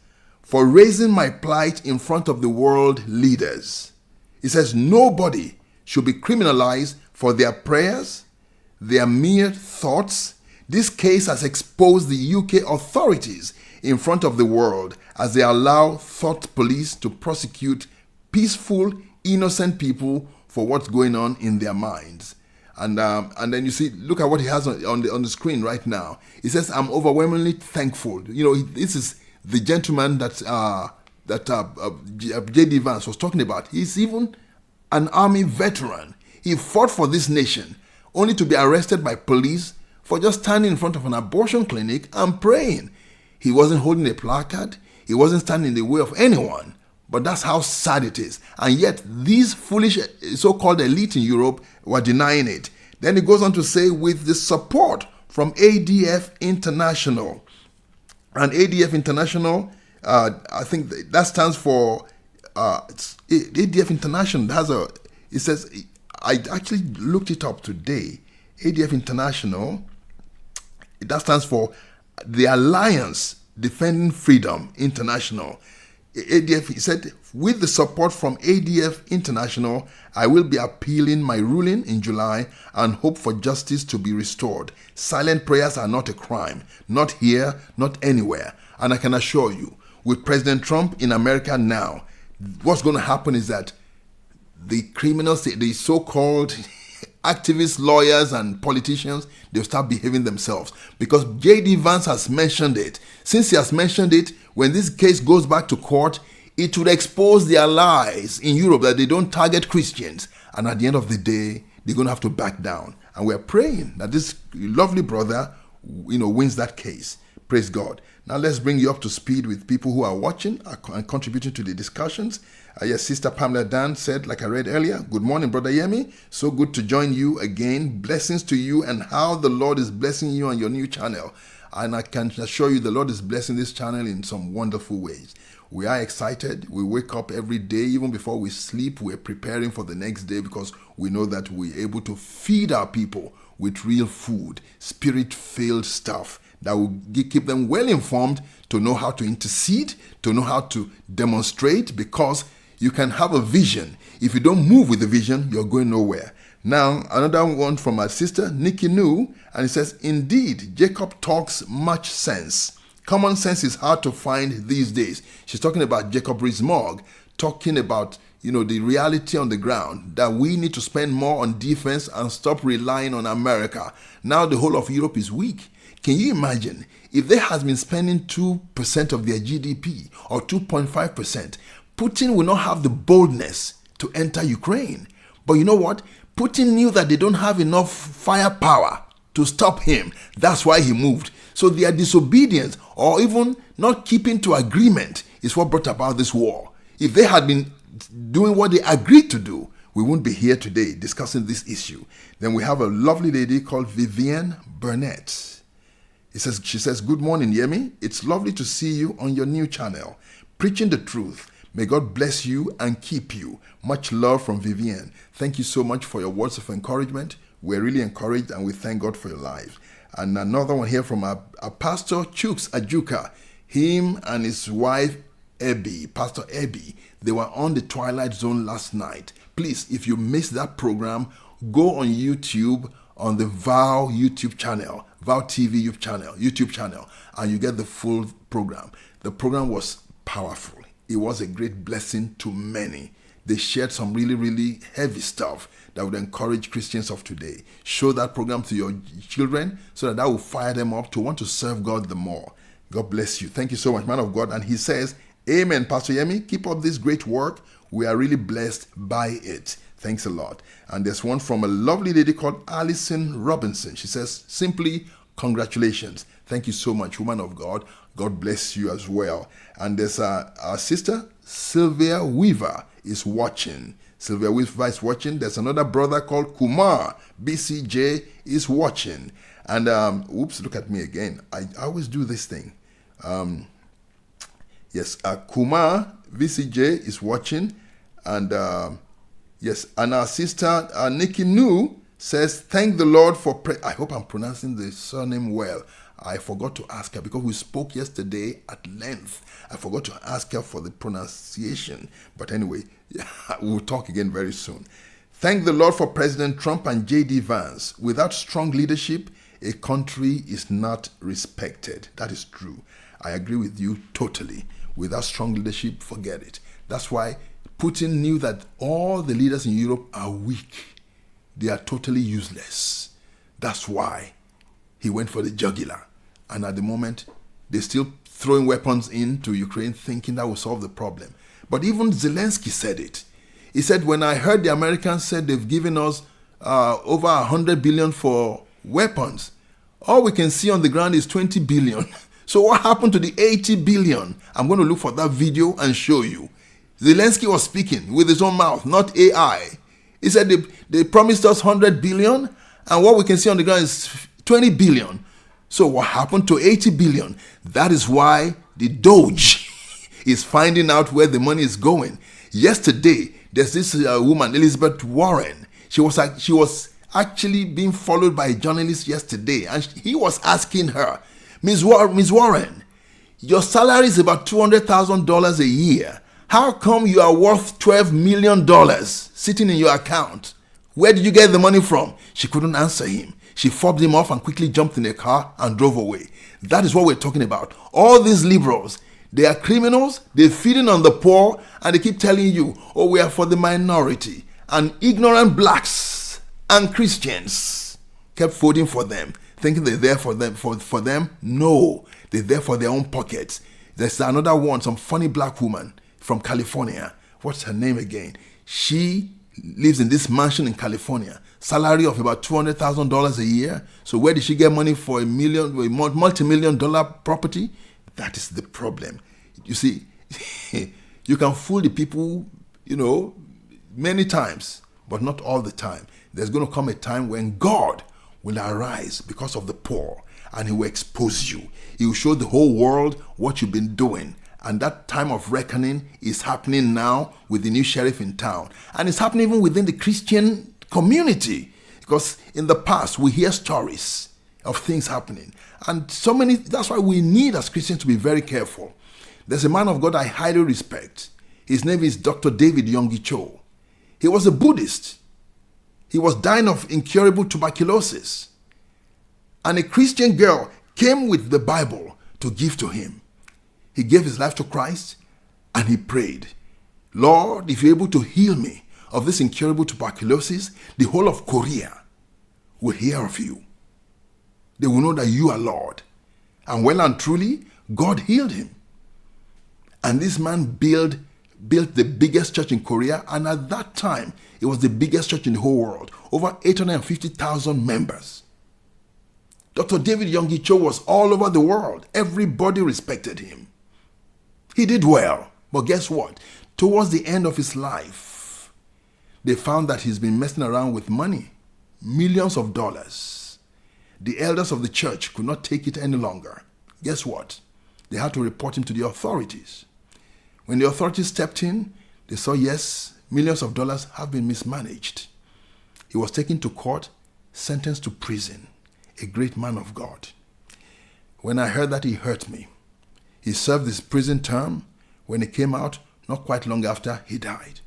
for raising my plight in front of the world leaders. He says nobody should be criminalized for their prayers, their mere thoughts. This case has exposed the UK authorities in front of the world as they allow thought police to prosecute peaceful, innocent people for what's going on in their minds. And then you see, look at what he has on the screen right now. He says, "I'm overwhelmingly thankful." This is the gentleman that J.D. Vance was talking about. He's even an army veteran. He fought for this nation, only to be arrested by police for just standing in front of an abortion clinic and praying. He wasn't holding a placard. He wasn't standing in the way of anyone. But that's how sad it is. And yet, these foolish so-called elite in Europe were denying it. Then he goes on to say, with the support from ADF International. And ADF International, I think that stands for ADF International. It says, I actually looked it up today. ADF International, that stands for the Alliance Defending Freedom International. ADF, he said, with the support from ADF International, I will be appealing my ruling in July and hope for justice to be restored. Silent prayers are not a crime, not here, not anywhere. And I can assure you, with President Trump in America now, what's going to happen is that the criminals, the so-called activists, lawyers, and politicians, they'll start behaving themselves. Because J.D. Vance has mentioned it. Since he has mentioned it, when this case goes back to court, it would expose their lies in Europe that they don't target Christians. And at the end of the day, they're going to have to back down. And we're praying that this lovely brother, wins that case. Praise God. Now let's bring you up to speed with people who are watching and contributing to the discussions. Yes, Sister Pamela Dan said, like I read earlier, good morning, Brother Yemi. So good to join you again. Blessings to you and how the Lord is blessing you on your new channel. And I can assure you the Lord is blessing this channel in some wonderful ways. We are excited. We wake up every day, even before we sleep. We're preparing for the next day because we know that we're able to feed our people with real food, spirit-filled stuff that will keep them well informed to know how to intercede, to know how to demonstrate, because you can have a vision. If you don't move with the vision, you're going nowhere. Now, another one from our sister, Nikki Nu, and it says, indeed, Jacob talks much sense. Common sense is hard to find these days. She's talking about Jacob Rees-Mogg, talking about, the reality on the ground, that we need to spend more on defense and stop relying on America. Now the whole of Europe is weak. Can you imagine if they has been spending 2% of their GDP or 2.5%, Putin will not have the boldness to enter Ukraine. But you know what? Putin knew that they don't have enough firepower to stop him. That's why he moved. So their disobedience or even not keeping to agreement is what brought about this war. If they had been doing what they agreed to do, we wouldn't be here today discussing this issue. Then we have a lovely lady called Vivienne Burnett. She says, good morning, Yemi. It's lovely to see you on your new channel, preaching the truth. May God bless you and keep you. Much love from Vivienne. Thank you so much for your words of encouragement. We're really encouraged and we thank God for your lives. And another one here from our pastor, Chooks Ajuka. Him and his wife, Pastor Ebby, they were on the Twilight Zone last night. Please, if you missed that program, go on YouTube on the VOW YouTube channel, VOW TV YouTube channel, and you get the full program. The program was powerful. It was a great blessing to many. They shared some really, really heavy stuff that would encourage Christians of today. Show that program to your children so that will fire them up to want to serve God the more. God bless you. Thank you so much, man of God. And he says, amen, Pastor Yemi. Keep up this great work. We are really blessed by it. Thanks a lot. And there's one from a lovely lady called Alison Robinson. She says, simply, congratulations. Thank you so much, woman of God. God bless you as well. And there's our sister, Sylvia Weaver, is watching. Sylvia Weaver is watching. There's another brother called Kumar, BCJ, is watching. And, look at me again. I always do this thing. Kumar, BCJ, is watching. And, and our sister, Nikki Nu, says, thank the Lord for... I hope I'm pronouncing the surname well. I forgot to ask her because we spoke yesterday at length. I forgot to ask her for the pronunciation. But anyway, we'll talk again very soon. Thank the Lord for President Trump and J.D. Vance. Without strong leadership, a country is not respected. That is true. I agree with you totally. Without strong leadership, forget it. That's why Putin knew that all the leaders in Europe are weak. They are totally useless. That's why he went for the jugular. And at the moment, they're still throwing weapons into Ukraine thinking that will solve the problem. But even Zelensky said it. He said, when I heard the Americans said they've given us over 100 billion for weapons, all we can see on the ground is 20 billion. So what happened to the 80 billion? I'm going to look for that video and show you. Zelensky was speaking with his own mouth, not AI. He said they promised us 100 billion, and what we can see on the ground is 20 billion. So what happened to 80 billion? That is why the Doge is finding out where the money is going. Yesterday, there's this woman, Elizabeth Warren. She was actually being followed by a journalist yesterday, and he was asking her, Ms. Warren, your salary is about $200,000 a year. How come you are worth $12 million sitting in your account? Where did you get the money from? She couldn't answer him. She fobbed him off and quickly jumped in a car and drove away. That is what we're talking about. All these liberals, they are criminals, they're feeding on the poor, and they keep telling you, oh, we are for the minority. And ignorant blacks and Christians kept voting for them, thinking they're there for them. No, they're there for their own pockets. There's another one, some funny black woman from California. What's her name again? She lives in this mansion in California. Salary of about $200,000 a year. So where did she get money for a multi-million-dollar property? That is the problem. You see, you can fool the people many times, but not all the time. There's going to come a time when God will arise because of the poor, and he will expose you. He will show the whole world what you've been doing. And that time of reckoning is happening now with the new sheriff in town. And it's happening even within the Christian community. Because in the past, we hear stories of things happening. And that's why we need as Christians to be very careful. There's a man of God I highly respect. His name is Dr. David Yonggi Cho. He was a Buddhist. He was dying of incurable tuberculosis. And a Christian girl came with the Bible to give to him. He gave his life to Christ and he prayed, Lord, if you're able to heal me of this incurable tuberculosis, the whole of Korea will hear of you. They will know that you are Lord. And well and truly, God healed him. And this man built the biggest church in Korea, and at that time, it was the biggest church in the whole world. Over 850,000 members. Dr. David Yonggi Cho was all over the world. Everybody respected him. He did well, but guess what? Towards the end of his life, they found that he's been messing around with money, millions of dollars. The elders of the church could not take it any longer. Guess what? They had to report him to the authorities. When the authorities stepped in, they saw, yes, millions of dollars have been mismanaged. He was taken to court, sentenced to prison, a great man of God. When I heard that, he hurt me. He served his prison term. When he came out, not quite long after, he died.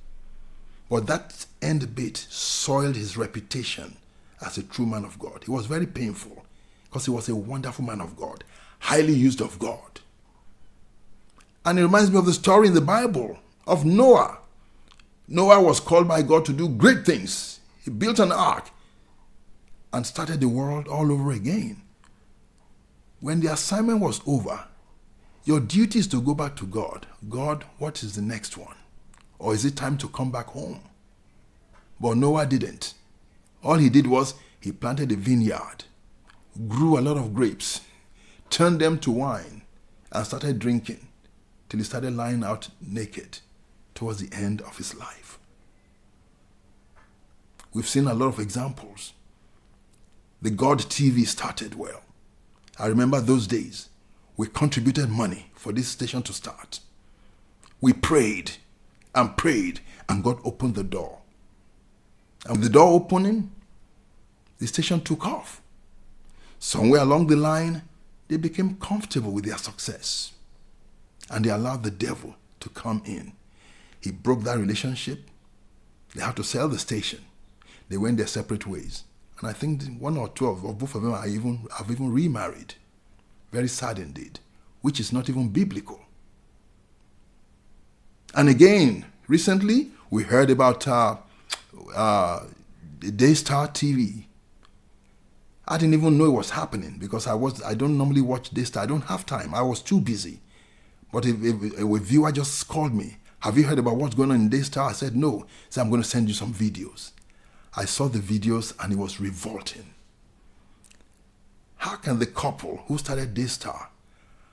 But that end bit soiled his reputation as a true man of God. It was very painful because he was a wonderful man of God, highly used of God. And it reminds me of the story in the Bible of Noah. Noah was called by God to do great things. He built an ark and started the world all over again. When the assignment was over, your duty is to go back to God. God, what is the next one? Or is it time to come back home? But Noah didn't. All he did was he planted a vineyard, grew a lot of grapes, turned them to wine, and started drinking till he started lying out naked towards the end of his life. We've seen a lot of examples. The VOW TV started well. I remember those days. We contributed money for this station to start. We prayed, and God opened the door. And with the door opening, the station took off. Somewhere along the line, they became comfortable with their success. And they allowed the devil to come in. He broke that relationship. They had to sell the station. They went their separate ways. And I think one or two of both of them have even remarried. Very sad indeed, which is not even biblical. And again, recently, we heard about Daystar TV. I didn't even know it was happening because I don't normally watch Daystar. I don't have time. I was too busy. But a viewer just called me. Have you heard about what's going on in Daystar? I said, no. He said, I'm going to send you some videos. I saw the videos and it was revolting. How can the couple who started Daystar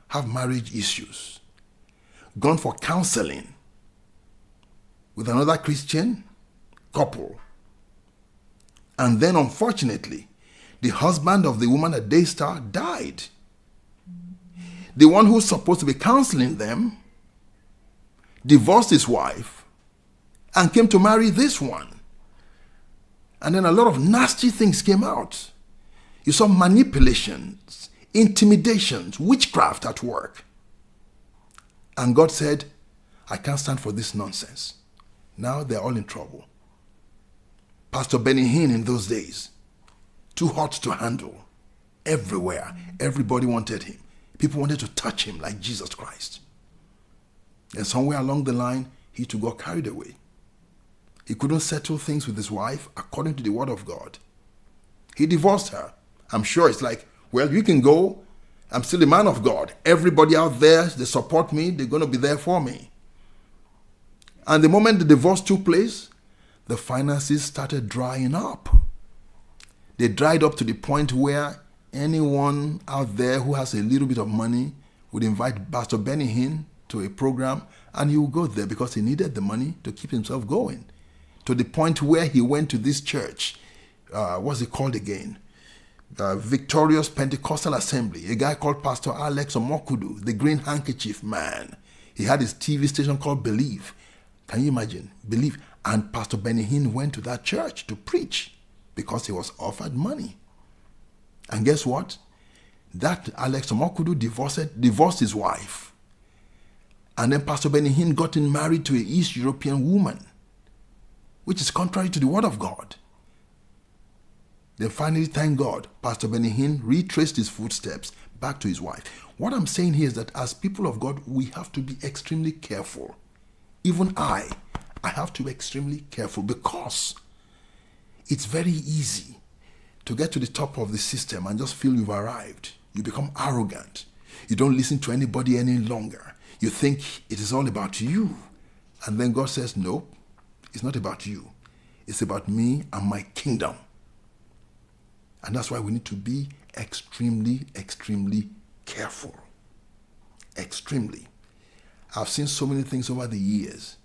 have marriage issues, gone for counseling with another Christian couple, and then unfortunately, the husband of the woman at Daystar died? The one who's supposed to be counseling them divorced his wife and came to marry this one. And then a lot of nasty things came out. You saw manipulations, intimidations, witchcraft at work. And God said, I can't stand for this nonsense. Now they're all in trouble. Pastor Benny Hinn in those days, too hot to handle. Everywhere, everybody wanted him. People wanted to touch him like Jesus Christ. And somewhere along the line, he too got carried away. He couldn't settle things with his wife according to the word of God. He divorced her. I'm sure it's like, well, you can go. I'm still a man of God. Everybody out there, they support me. They're going to be there for me. And the moment the divorce took place, the finances started drying up. They dried up to the point where anyone out there who has a little bit of money would invite Pastor Benny Hinn to a program, and he would go there because he needed the money to keep himself going. To the point where he went to this church, what's it called again? Victorious Pentecostal Assembly. A guy called Pastor Alex Omokudu, the green handkerchief man. He had his TV station called Believe. Can you imagine? Believe. And Pastor Benny Hinn went to that church to preach because he was offered money. And guess what? That Alex Omokudu divorced his wife. And then Pastor Benny Hinn got married to an East European woman, which is contrary to the word of God. Then finally, thank God, Pastor Benny Hinn retraced his footsteps back to his wife. What I'm saying here is that as people of God, we have to be extremely careful. Even I have to be extremely careful because it's very easy to get to the top of the system and just feel you've arrived. You become arrogant. You don't listen to anybody any longer. You think it is all about you. And then God says, no, it's not about you. It's about me and my kingdom. And that's why we need to be extremely, extremely careful. Extremely. I've seen so many things over the years.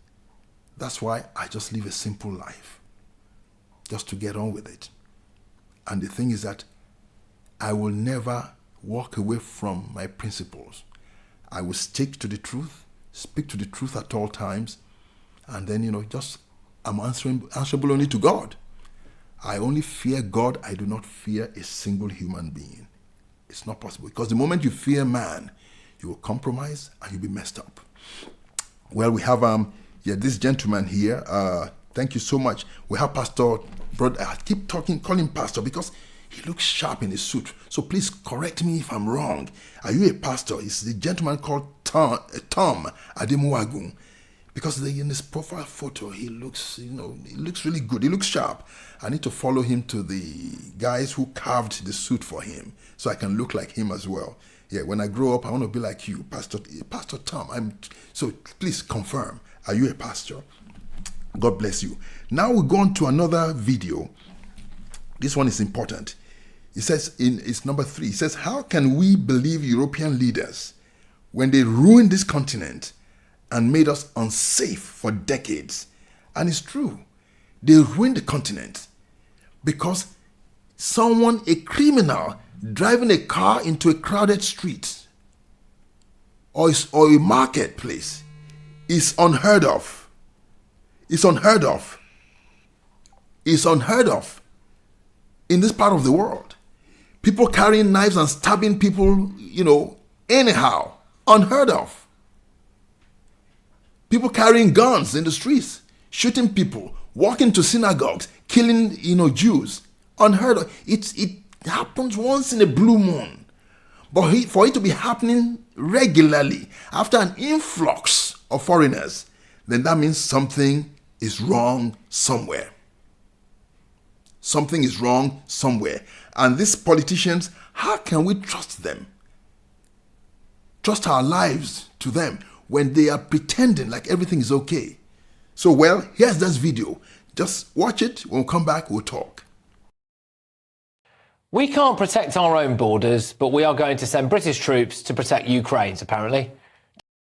That's why I just live a simple life. Just to get on with it. And the thing is that I will never walk away from my principles. I will stick to the truth, speak to the truth at all times, and then, I'm answerable only to God. I only fear God. I do not fear a single human being. It's not possible. Because the moment you fear man, you will compromise and you'll be messed up. Well, we have this gentleman here. Thank you so much. We have Pastor, brother. I keep call him Pastor because he looks sharp in his suit. So please correct me if I'm wrong. Are you a pastor? It's the gentleman called Tom Ademuwagun. Because in his profile photo, he looks really good. He looks sharp. I need to follow him to the guys who carved the suit for him so I can look like him as well. Yeah, when I grow up, I want to be like you, Pastor Tom. So please confirm. Are you a pastor? God bless you. Now we go on to another video. This one is important. It says, it's number 3. It says, how can we believe European leaders when they ruined this continent and made us unsafe for decades? And it's true. They ruined the continent because a criminal driving a car into a crowded street or a marketplace is unheard of. It's unheard of. It's unheard of in this part of the world. People carrying knives and stabbing people, anyhow. Unheard of. People carrying guns in the streets, shooting people, walking to synagogues, killing, Jews. Unheard of. It happens once in a blue moon. But for it to be happening regularly after an influx of foreigners, then that means something is wrong somewhere. Something is wrong somewhere. And these politicians, how can we trust them? Trust our lives to them when they are pretending like everything is okay. So, here's this video. Just watch it. When we come back, we'll talk. We can't protect our own borders, but we are going to send British troops to protect Ukraine's, apparently.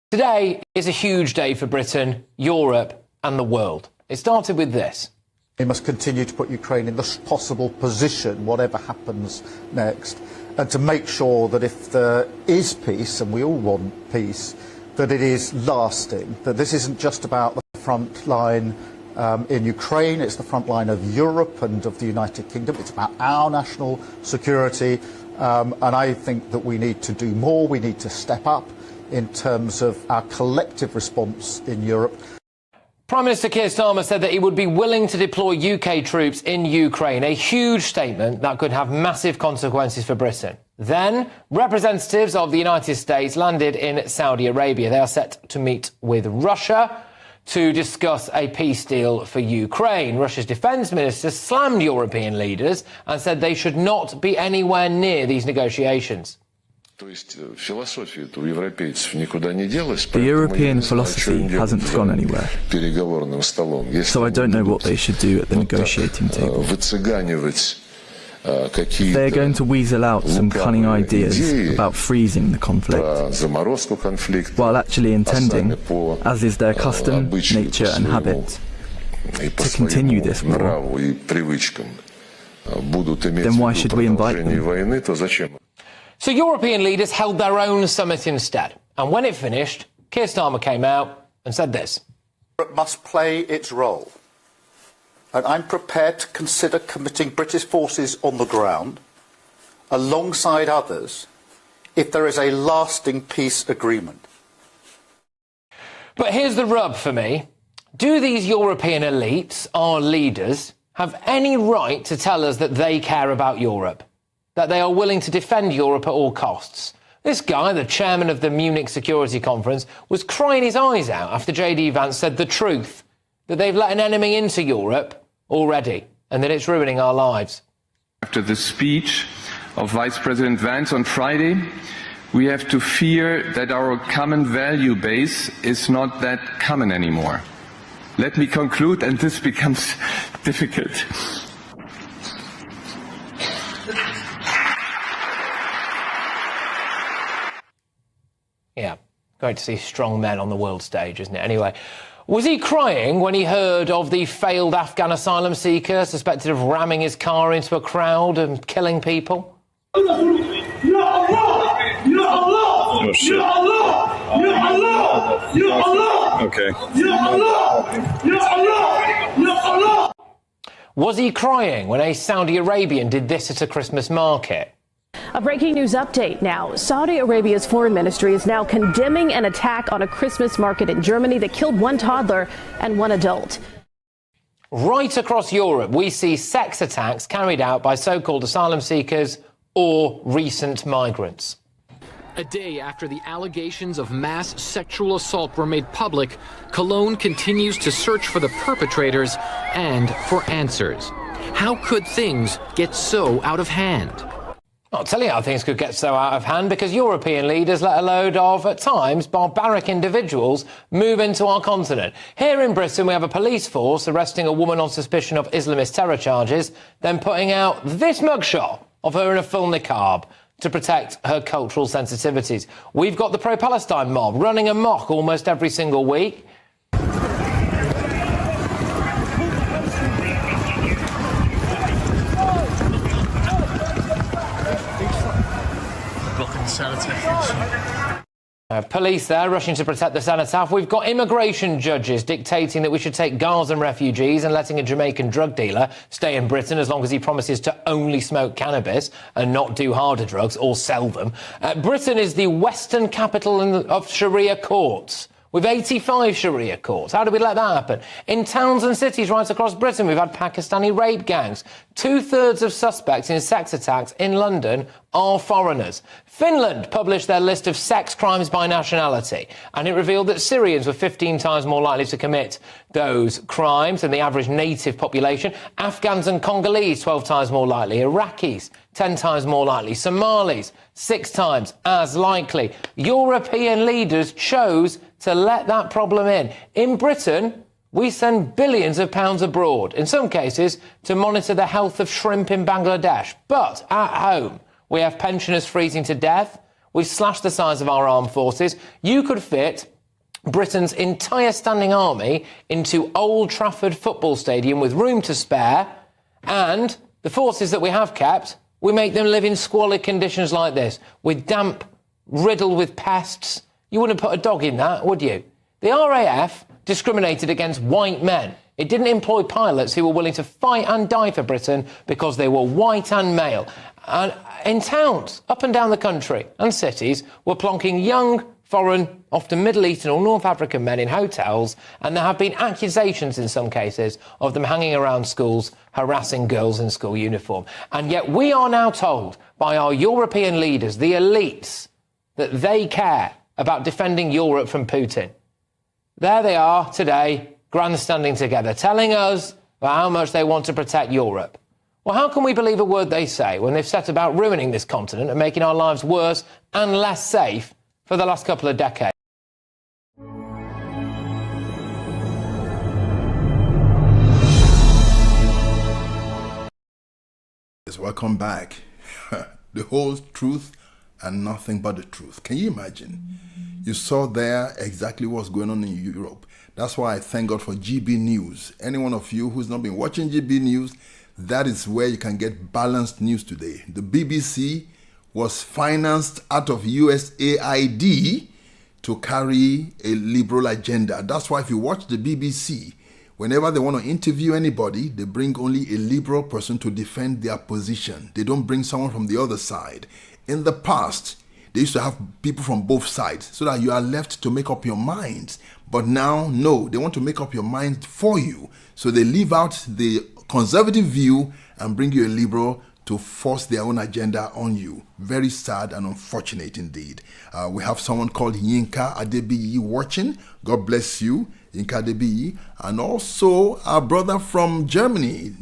Today is a huge day for Britain, Europe and the world. It started with this. We must continue to put Ukraine in the best possible position, whatever happens next, and to make sure that if there is peace, and we all want peace, that it is lasting, that this isn't just about the front line in Ukraine, it's the front line of Europe and of the United Kingdom. It's about our national security, and I think that we need to do more. We need to step up in terms of our collective response in Europe. Prime Minister Keir Starmer said that he would be willing to deploy UK troops in Ukraine, a huge statement that could have massive consequences for Britain. Then, representatives of the United States landed in Saudi Arabia. They are set to meet with Russia to discuss a peace deal for Ukraine. Russia's defence minister slammed European leaders and said they should not be anywhere near these negotiations. The European philosophy hasn't gone anywhere, so I don't know what they should do at the negotiating table. They're going to weasel out some cunning ideas about freezing the conflict, while actually intending, as is their custom, nature and habit, to continue this war. Then why should we invite them? So European leaders held their own summit instead. And when it finished, Keir Starmer came out and said this. It must play its role. And I'm prepared to consider committing British forces on the ground alongside others if there is a lasting peace agreement. But here's the rub for me. Do these European elites, our leaders, have any right to tell us that they care about Europe? That they are willing to defend Europe at all costs? This guy, the chairman of the Munich Security Conference, was crying his eyes out after JD Vance said the truth, that they've let an enemy into Europe already, and that it's ruining our lives. After the speech of Vice President Vance on Friday, we have to fear that our common value base is not that common anymore. Let me conclude, and this becomes difficult. Yeah, great to see strong men on the world stage, isn't it? Anyway, was he crying when he heard of the failed Afghan asylum seeker suspected of ramming his car into a crowd and killing people? Oh, shit. Okay. Was he crying when a Saudi Arabian did this at a Christmas market? A breaking news update now. Saudi Arabia's foreign ministry is now condemning an attack on a Christmas market in Germany that killed one toddler and one adult. Right across Europe, we see sex attacks carried out by so-called asylum seekers or recent migrants. A day after the allegations of mass sexual assault were made public, Cologne continues to search for the perpetrators and for answers. How could things get so out of hand? I'll tell you how things could get so out of hand, because European leaders let a load of, at times, barbaric individuals move into our continent. Here in Britain, we have a police force arresting a woman on suspicion of Islamist terror charges, then putting out this mugshot of her in a full niqab to protect her cultural sensitivities. We've got the pro-Palestine mob running amok almost every single week. Police there rushing to protect the cenotaph. We've got immigration judges dictating that we should take Gazan refugees and letting a Jamaican drug dealer stay in Britain as long as he promises to only smoke cannabis and not do harder drugs or sell them. Britain is the Western capital of Sharia courts. With 85 Sharia courts. How did we let that happen? In towns and cities right across Britain, we've had Pakistani rape gangs. 2/3 of suspects in sex attacks in London are foreigners. Finland published their list of sex crimes by nationality, and it revealed that Syrians were 15 times more likely to commit those crimes than the average native population. Afghans and Congolese, 12 times more likely. Iraqis, 10 times more likely. Somalis, 6 times as likely. European leaders chose to let that problem in. In Britain, we send billions of pounds abroad, in some cases, to monitor the health of shrimp in Bangladesh. But at home, we have pensioners freezing to death. We've slashed the size of our armed forces. You could fit Britain's entire standing army into Old Trafford Football Stadium with room to spare, and the forces that we have kept, we make them live in squalid conditions like this, with damp, riddled with pests. You wouldn't put a dog in that, would you? The RAF discriminated against white men. It didn't employ pilots who were willing to fight and die for Britain because they were white and male. And in towns up and down the country and cities, we're plonking young, foreign, often Middle Eastern or North African men in hotels, and there have been accusations in some cases of them hanging around schools, harassing girls in school uniform. And yet we are now told by our European leaders, the elites, that they care about defending Europe from Putin. There they are today, grandstanding together, telling us about how much they want to protect Europe. Well, how can we believe a word they say when they've set about ruining this continent and making our lives worse and less safe for the last couple of decades? Yes, welcome back. The whole truth and nothing but the truth. Can you imagine? You saw there exactly what's going on in Europe. That's why I thank God for GB News. Any one of you who's not been watching GB News, that is where you can get balanced news today. The BBC was financed out of USAID to carry a liberal agenda. That's why if you watch the BBC, whenever they want to interview anybody, they bring only a liberal person to defend their position. They don't bring someone from the other side. In the past, they used to have people from both sides so that you are left to make up your minds. But now, no, they want to make up your mind for you. So they leave out the conservative view and bring you a liberal to force their own agenda on you. Very sad and unfortunate indeed. We have someone called Yinka Adebiyi watching. God bless you, Yinka Adebiyi. And also our brother from Germany,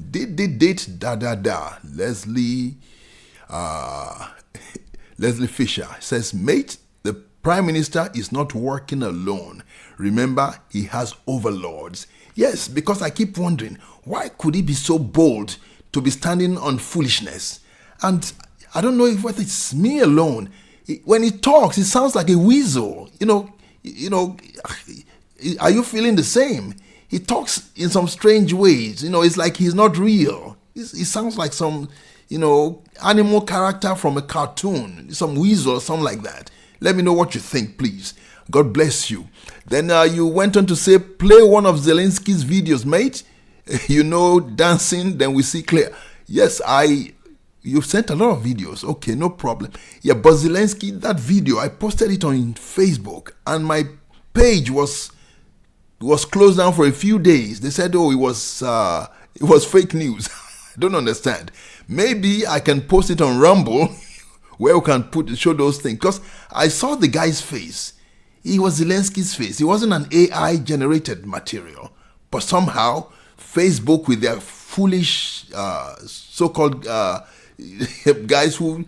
Leslie Fisher says, mate, the Prime Minister is not working alone. Remember, he has overlords. Yes, because I keep wondering, why could he be so bold to be standing on foolishness? And I don't know whether it's me alone. When he talks, it sounds like a weasel. Are you feeling the same? He talks in some strange ways. It's like he's not real. He sounds like some, animal character from a cartoon, some weasel or something like that. Let me know what you think, please. God bless you. Then you went on to say, play one of Zelensky's videos, mate. Dancing, then we see clear. Yes, you've sent a lot of videos. Okay, no problem. Yeah, but Zelensky, that video, I posted it on Facebook and my page was closed down for a few days. They said, it was fake news. I don't understand. Maybe I can post it on Rumble where we can show those things. Because I saw the guy's face. It was Zelensky's face. It wasn't an AI generated material. But somehow, Facebook with their foolish so-called guys who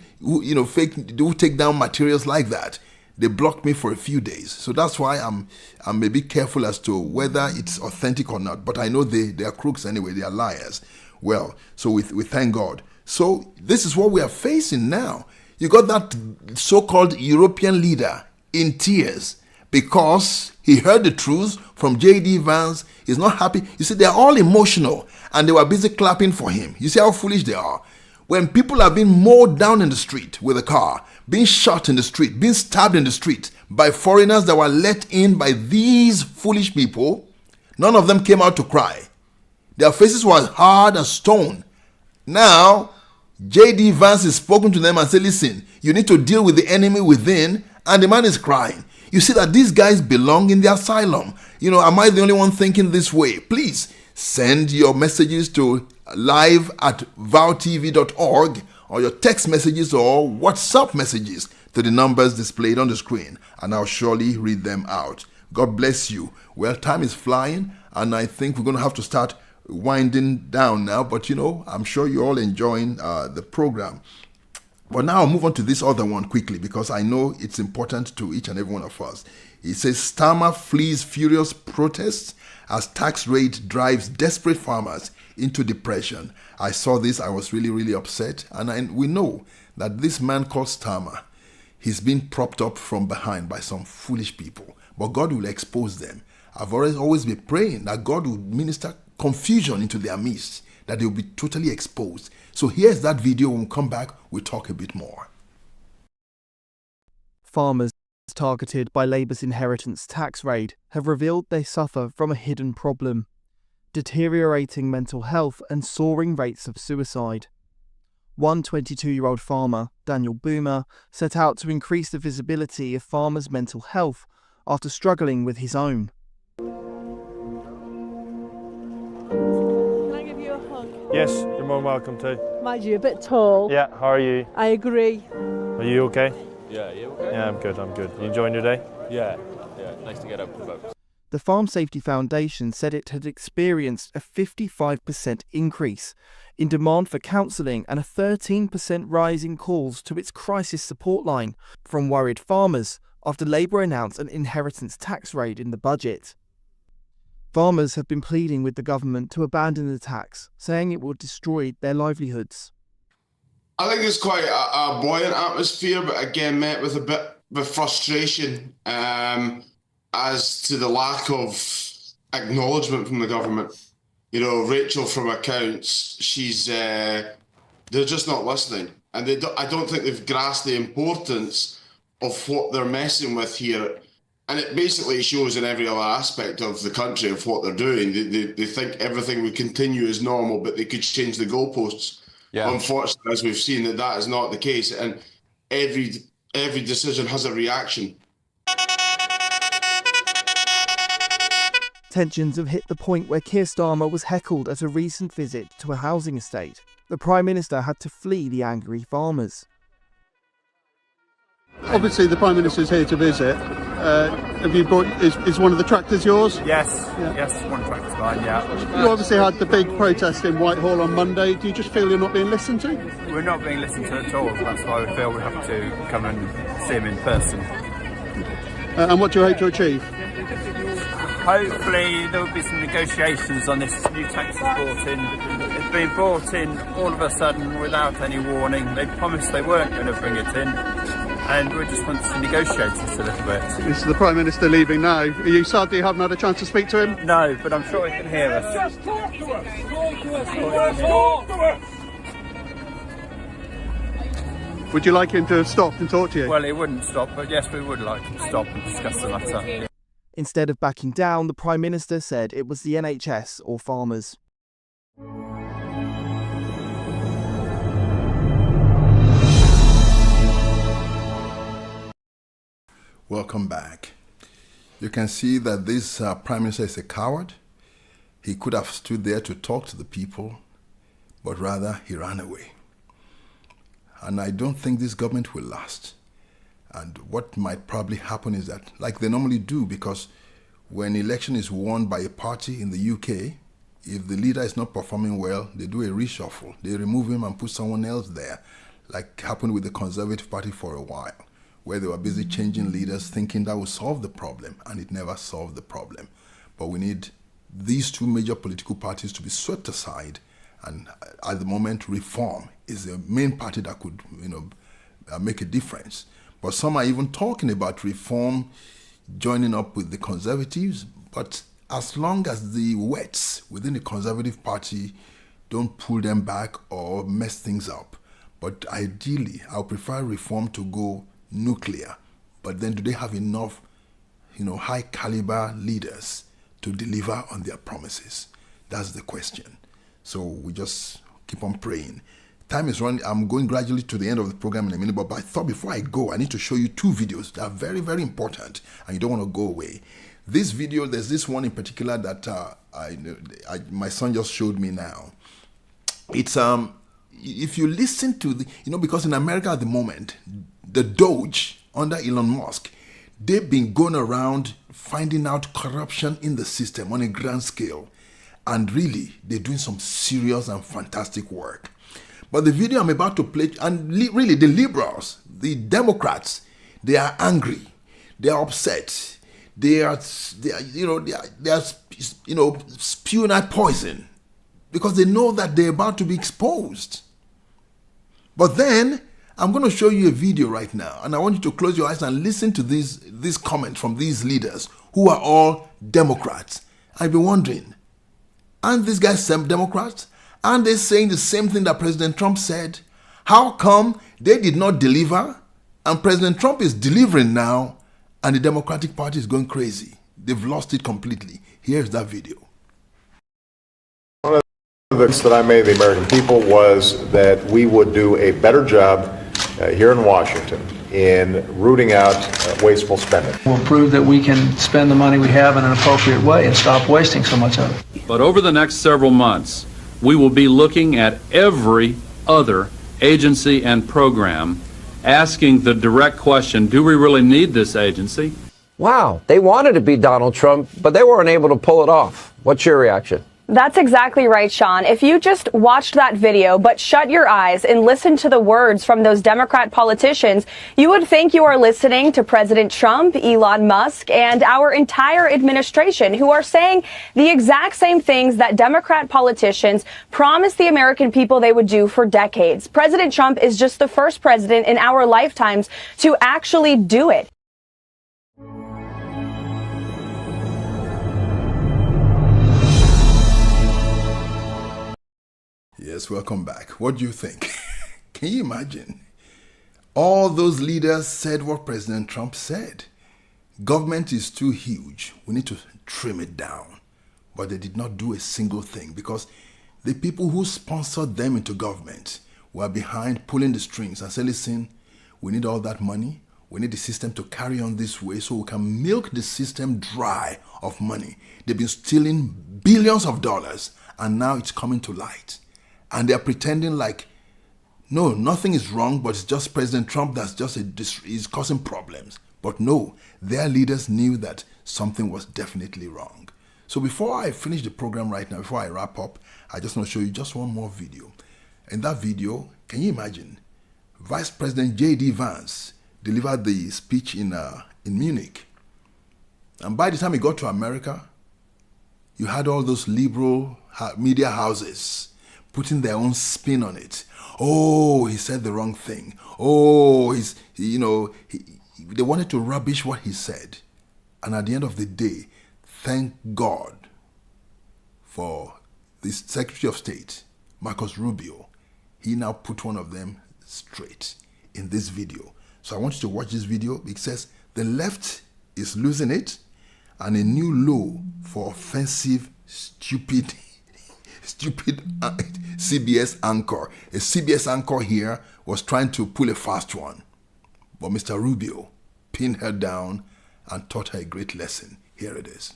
take down materials like that, they blocked me for a few days. So that's why I'm a bit careful as to whether it's authentic or not. But I know they are crooks anyway. They are liars. Well, so we thank God. So this is what we are facing now. You got that so-called European leader in tears because he heard the truth from J.D. Vance. He's not happy. You see, they're all emotional and they were busy clapping for him. You see how foolish they are. When people are being mowed down in the street with a car, being shot in the street, being stabbed in the street by foreigners that were let in by these foolish people, none of them came out to cry. Their faces were hard as stone. Now, J.D. Vance has spoken to them and said, listen, you need to deal with the enemy within, and the man is crying. You see that these guys belong in the asylum. Am I the only one thinking this way? Please send your messages to live@vowtv.org or your text messages or WhatsApp messages to the numbers displayed on the screen, and I'll surely read them out. God bless you. Well, time is flying, and I think we're going to have to start winding down now, but I'm sure you're all enjoying the program. But now I'll move on to this other one quickly because I know it's important to each and every one of us. It says, Starmer flees furious protests as tax rate drives desperate farmers into depression. I saw this, I was really, really upset. And we know that this man called Starmer, he's been propped up from behind by some foolish people. But God will expose them. I've always been praying that God will minister confusion into their midst, that they will be totally exposed. So here's that video. When we come back, we'll talk a bit more. Farmers targeted by Labour's inheritance tax raid have revealed they suffer from a hidden problem: deteriorating mental health and soaring rates of suicide. One 22-year-old farmer, Daniel Boomer, set out to increase the visibility of farmers' mental health after struggling with his own. Can I give you a hug? Yes, you're more than welcome to. Mind you, a bit tall. Yeah, how are you? I agree. Are you okay? Yeah, you okay? Yeah, I'm good. You enjoying your day? Yeah, nice to get up and about. The Farm Safety Foundation said it had experienced a 55% increase in demand for counselling and a 13% rise in calls to its crisis support line from worried farmers after Labour announced an inheritance tax raid in the budget. Farmers have been pleading with the government to abandon the tax, saying it will destroy their livelihoods. I think it's quite a buoyant atmosphere, but again met with a bit of frustration as to the lack of acknowledgement from the government. You know, Rachel from Accounts, they're just not listening, and I don't think they've grasped the importance of what they're messing with here. And it basically shows in every other aspect of the country of what they're doing. They think everything would continue as normal, but they could change the goalposts. Yeah. Unfortunately, as we've seen, that is not the case. And every decision has a reaction. Tensions have hit the point where Keir Starmer was heckled at a recent visit to a housing estate. The Prime Minister had to flee the angry farmers. Obviously, the Prime Minister's here to visit. Have you brought? Is one of the tractors yours? Yes, yeah. Yes, one tractor's mine. Yeah. You obviously had the big protest in Whitehall on Monday. Do you just feel you're not being listened to? We're not being listened to at all. That's why we feel we have to come and see him in person. And what do you hope to achieve? Hopefully, there will be some negotiations on this new tax that's brought in. It's been brought in all of a sudden without any warning. They promised they weren't going to bring it in. And we just want to negotiate this a little bit. Is the Prime Minister leaving now? Are you sad that you haven't had a chance to speak to him? No, but I'm sure he can hear us. Just talk to us! Talk to us! Just talk to us! Would you like him to have stopped and talk to you? Well, he wouldn't stop, but yes, we would like him to stop and discuss the matter. Instead of backing down, the Prime Minister said it was the NHS or farmers. Welcome back. You can see that this Prime Minister is a coward. He could have stood there to talk to the people, but rather he ran away. And I don't think this government will last. And what might probably happen is that, like they normally do, because when election is won by a party in the UK, if the leader is not performing well, they do a reshuffle. They remove him and put someone else there, like happened with the Conservative Party for a while, where they were busy changing leaders thinking that would solve the problem, and it never solved the problem. But we need these two major political parties to be swept aside, and at the moment, reform is the main party that could, make a difference. But some are even talking about reform joining up with the Conservatives, but as long as the wets within the Conservative Party don't pull them back or mess things up. But ideally, I would prefer reform to go nuclear, but then do they have enough, high caliber leaders to deliver on their promises? That's the question. So we just keep on praying. Time is running. I'm going gradually to the end of the program in a minute, but I thought before I go, I need to show you two videos that are very, very important, and you don't want to go away. This video, there's this one in particular that my son just showed me now. It's if you listen to because in America at the moment, the Doge under Elon Musk, they've been going around finding out corruption in the system on a grand scale. And really, they're doing some serious and fantastic work. But the video I'm about to play, and really the liberals, the Democrats, they are angry. They are upset. They are spewing out poison because they know that they're about to be exposed. But then, I'm going to show you a video right now, and I want you to close your eyes and listen to this comment from these leaders who are all Democrats. I've been wondering, aren't these guys some Democrats? Aren't they saying the same thing that President Trump said? How come they did not deliver, and President Trump is delivering now, and the Democratic Party is going crazy? They've lost it completely. Here's that video. One of the that I made the American people was that we would do a better job here in Washington in rooting out wasteful spending. We'll prove that we can spend the money we have in an appropriate way and stop wasting so much of it. But over the next several months, we will be looking at every other agency and program, asking the direct question, do we really need this agency? Wow, they wanted to be Donald Trump, but they weren't able to pull it off. What's your reaction? That's exactly right, Sean. If you just watched that video, but shut your eyes and listened to the words from those Democrat politicians, you would think you are listening to President Trump, Elon Musk, and our entire administration, who are saying the exact same things that Democrat politicians promised the American people they would do for decades. President Trump is just the first president in our lifetimes to actually do it. Yes, welcome back. What do you think? Can you imagine? All those leaders said what President Trump said. Government is too huge. We need to trim it down. But they did not do a single thing because the people who sponsored them into government were behind pulling the strings and said, listen, we need all that money. We need the system to carry on this way so we can milk the system dry of money. They've been stealing billions of dollars and now it's coming to light. And they're pretending like, no, nothing is wrong, but it's just President Trump that's just is causing problems. But no, their leaders knew that something was definitely wrong. So before I finish the program right now, before I wrap up, I just want to show you just one more video. In that video, can you imagine? Vice President J.D. Vance delivered the speech in Munich. And by the time he got to America, you had all those liberal media houses putting their own spin on it. Oh, he said the wrong thing. Oh, they wanted to rubbish what he said. And at the end of the day, thank God for the Secretary of State, Marcus Rubio. He now put one of them straight in this video. So I want you to watch this video. It says the left is losing it and a new low for offensive, stupid CBS anchor. A CBS anchor here was trying to pull a fast one. But Mr. Rubio pinned her down and taught her a great lesson. Here it is.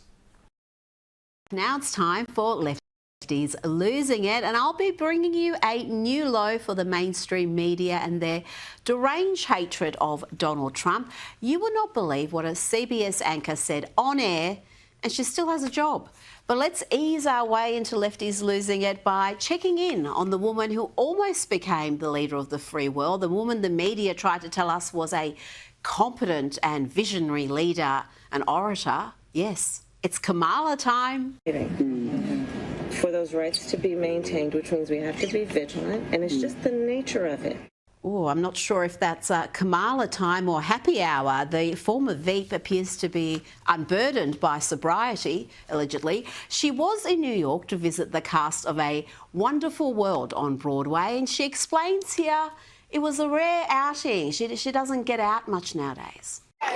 Now it's time for Lefties Losing It, and I'll be bringing you a new low for the mainstream media and their deranged hatred of Donald Trump. You will not believe what a CBS anchor said on air, and she still has a job. But let's ease our way into Lefties Losing It by checking in on the woman who almost became the leader of the free world, the woman the media tried to tell us was a competent and visionary leader, an orator. Yes, it's Kamala time. For those rights to be maintained, which means we have to be vigilant, and it's just the nature of it. Oh, I'm not sure if that's Kamala time or happy hour. The former Veep appears to be unburdened by sobriety, allegedly. She was in New York to visit the cast of A Wonderful World on Broadway, and she explains here it was a rare outing. She doesn't get out much nowadays. I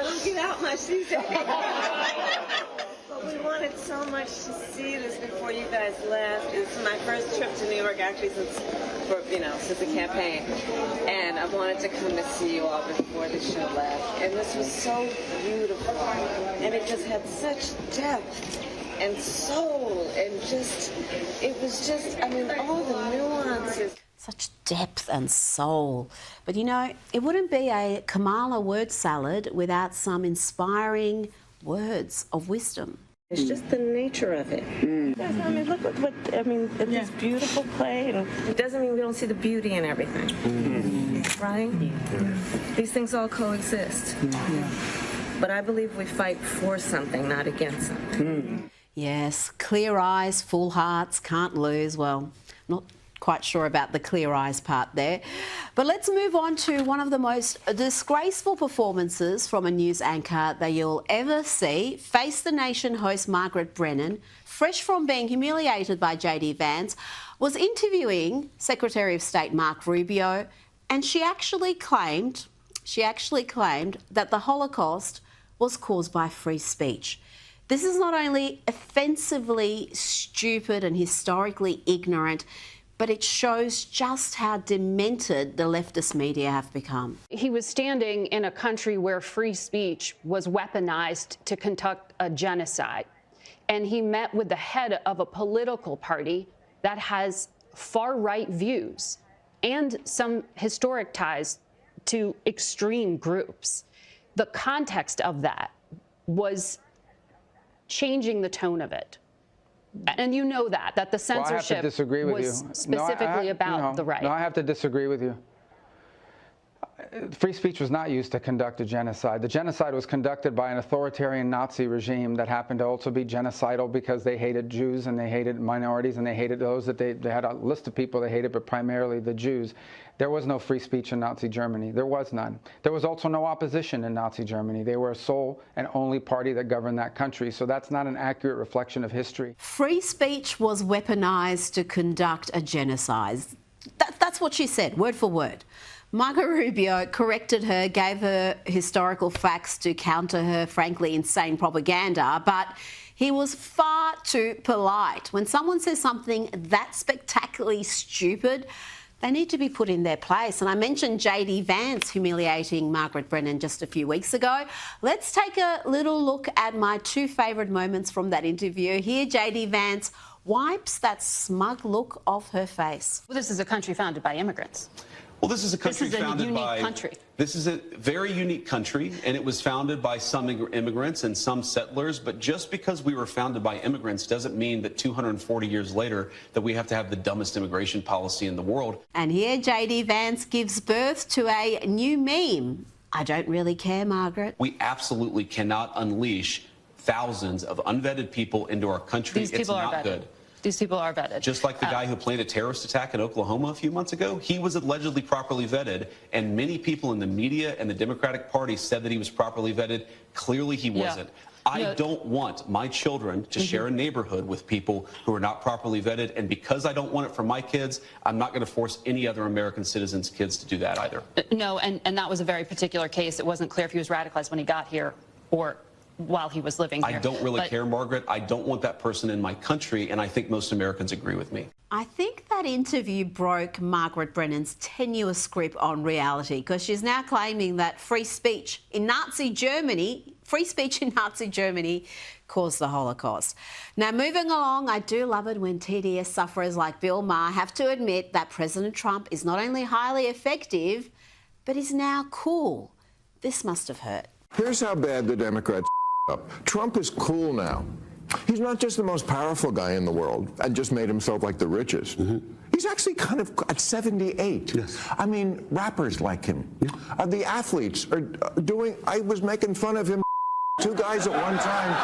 don't get out much these days. But we wanted so much to see this before you guys left. This is my first trip to New York actually since the campaign. And I wanted to come to see you all before the show left. And this was so beautiful. And it just had such depth and soul and all the nuances. Such depth and soul. But it wouldn't be a Kamala word salad without some inspiring words of wisdom. It's just the nature of it. Yes, look at this beautiful play, and it doesn't mean we don't see the beauty in everything, right? These things all coexist. But I believe we fight for something, not against something. Yes, clear eyes, full hearts, can't lose. Well, not quite sure about the clear eyes part there. But let's move on to one of the most disgraceful performances from a news anchor that you'll ever see. Face the Nation host Margaret Brennan, fresh from being humiliated by J.D. Vance, was interviewing Secretary of State Mark Rubio, and she actually claimed that the Holocaust was caused by free speech. This is not only offensively stupid and historically ignorant, but it shows just how demented the leftist media have become. He was standing in a country where free speech was weaponized to conduct a genocide. And he met with the head of a political party that has far-right views and some historic ties to extreme groups. the context of that was changing the tone of it. And you know that the censorship I have to disagree with was you. specifically about the right. No, I have to disagree with you. Free speech was not used to conduct a genocide. The genocide was conducted by an authoritarian Nazi regime that happened to also be genocidal because they hated Jews and they hated minorities and they hated those that they had a list of people they hated, but primarily the Jews. There was no free speech in Nazi Germany. There was none. There was also no opposition in Nazi Germany. They were a sole and only party that governed that country. So that's not an accurate reflection of history. Free speech was weaponized to conduct a genocide. That's what she said, word for word. Marco Rubio corrected her, gave her historical facts to counter her, frankly, insane propaganda, but he was far too polite. When someone says something that spectacularly stupid, they need to be put in their place. And I mentioned J.D. Vance humiliating Margaret Brennan just a few weeks ago. Let's take a little look at my two favourite moments from that interview. Here, J.D. Vance wipes that smug look off her face. Well, this is a country founded by immigrants. Well, this is a country founded by... This is a unique country. This is a very unique country, and it was founded by some immigrants and some settlers, but just because we were founded by immigrants doesn't mean that 240 years later that we have to have the dumbest immigration policy in the world. And here J.D. Vance gives birth to a new meme. I don't really care, Margaret. We absolutely cannot unleash thousands of unvetted people into our country. These people it's not good. These people are vetted. Just like the guy who planned a terrorist attack in Oklahoma a few months ago, he was allegedly properly vetted, and many people in the media and the Democratic Party said that he was properly vetted. Clearly he wasn't. I don't want my children to share a neighborhood with people who are not properly vetted, and because I don't want it for my kids, I'm not going to force any other American citizens' kids to do that either. No, and that was a very particular case. It wasn't clear if he was radicalized when he got here or while he was living here. I don't really care, Margaret. I don't want that person in my country, and I think most Americans agree with me. I think that interview broke Margaret Brennan's tenuous grip on reality, because she's now claiming that free speech in Nazi Germany caused the Holocaust. Now, moving along, I do love it when TDS sufferers like Bill Maher have to admit that President Trump is not only highly effective, but is now cool. This must have hurt. Here's how bad the Democrats up. Trump is cool now. He's not just the most powerful guy in the world and just made himself like the richest. He's actually kind of at 78. Yes. I mean, rappers like him. The athletes are doing, I was making fun of him, two guys at one time.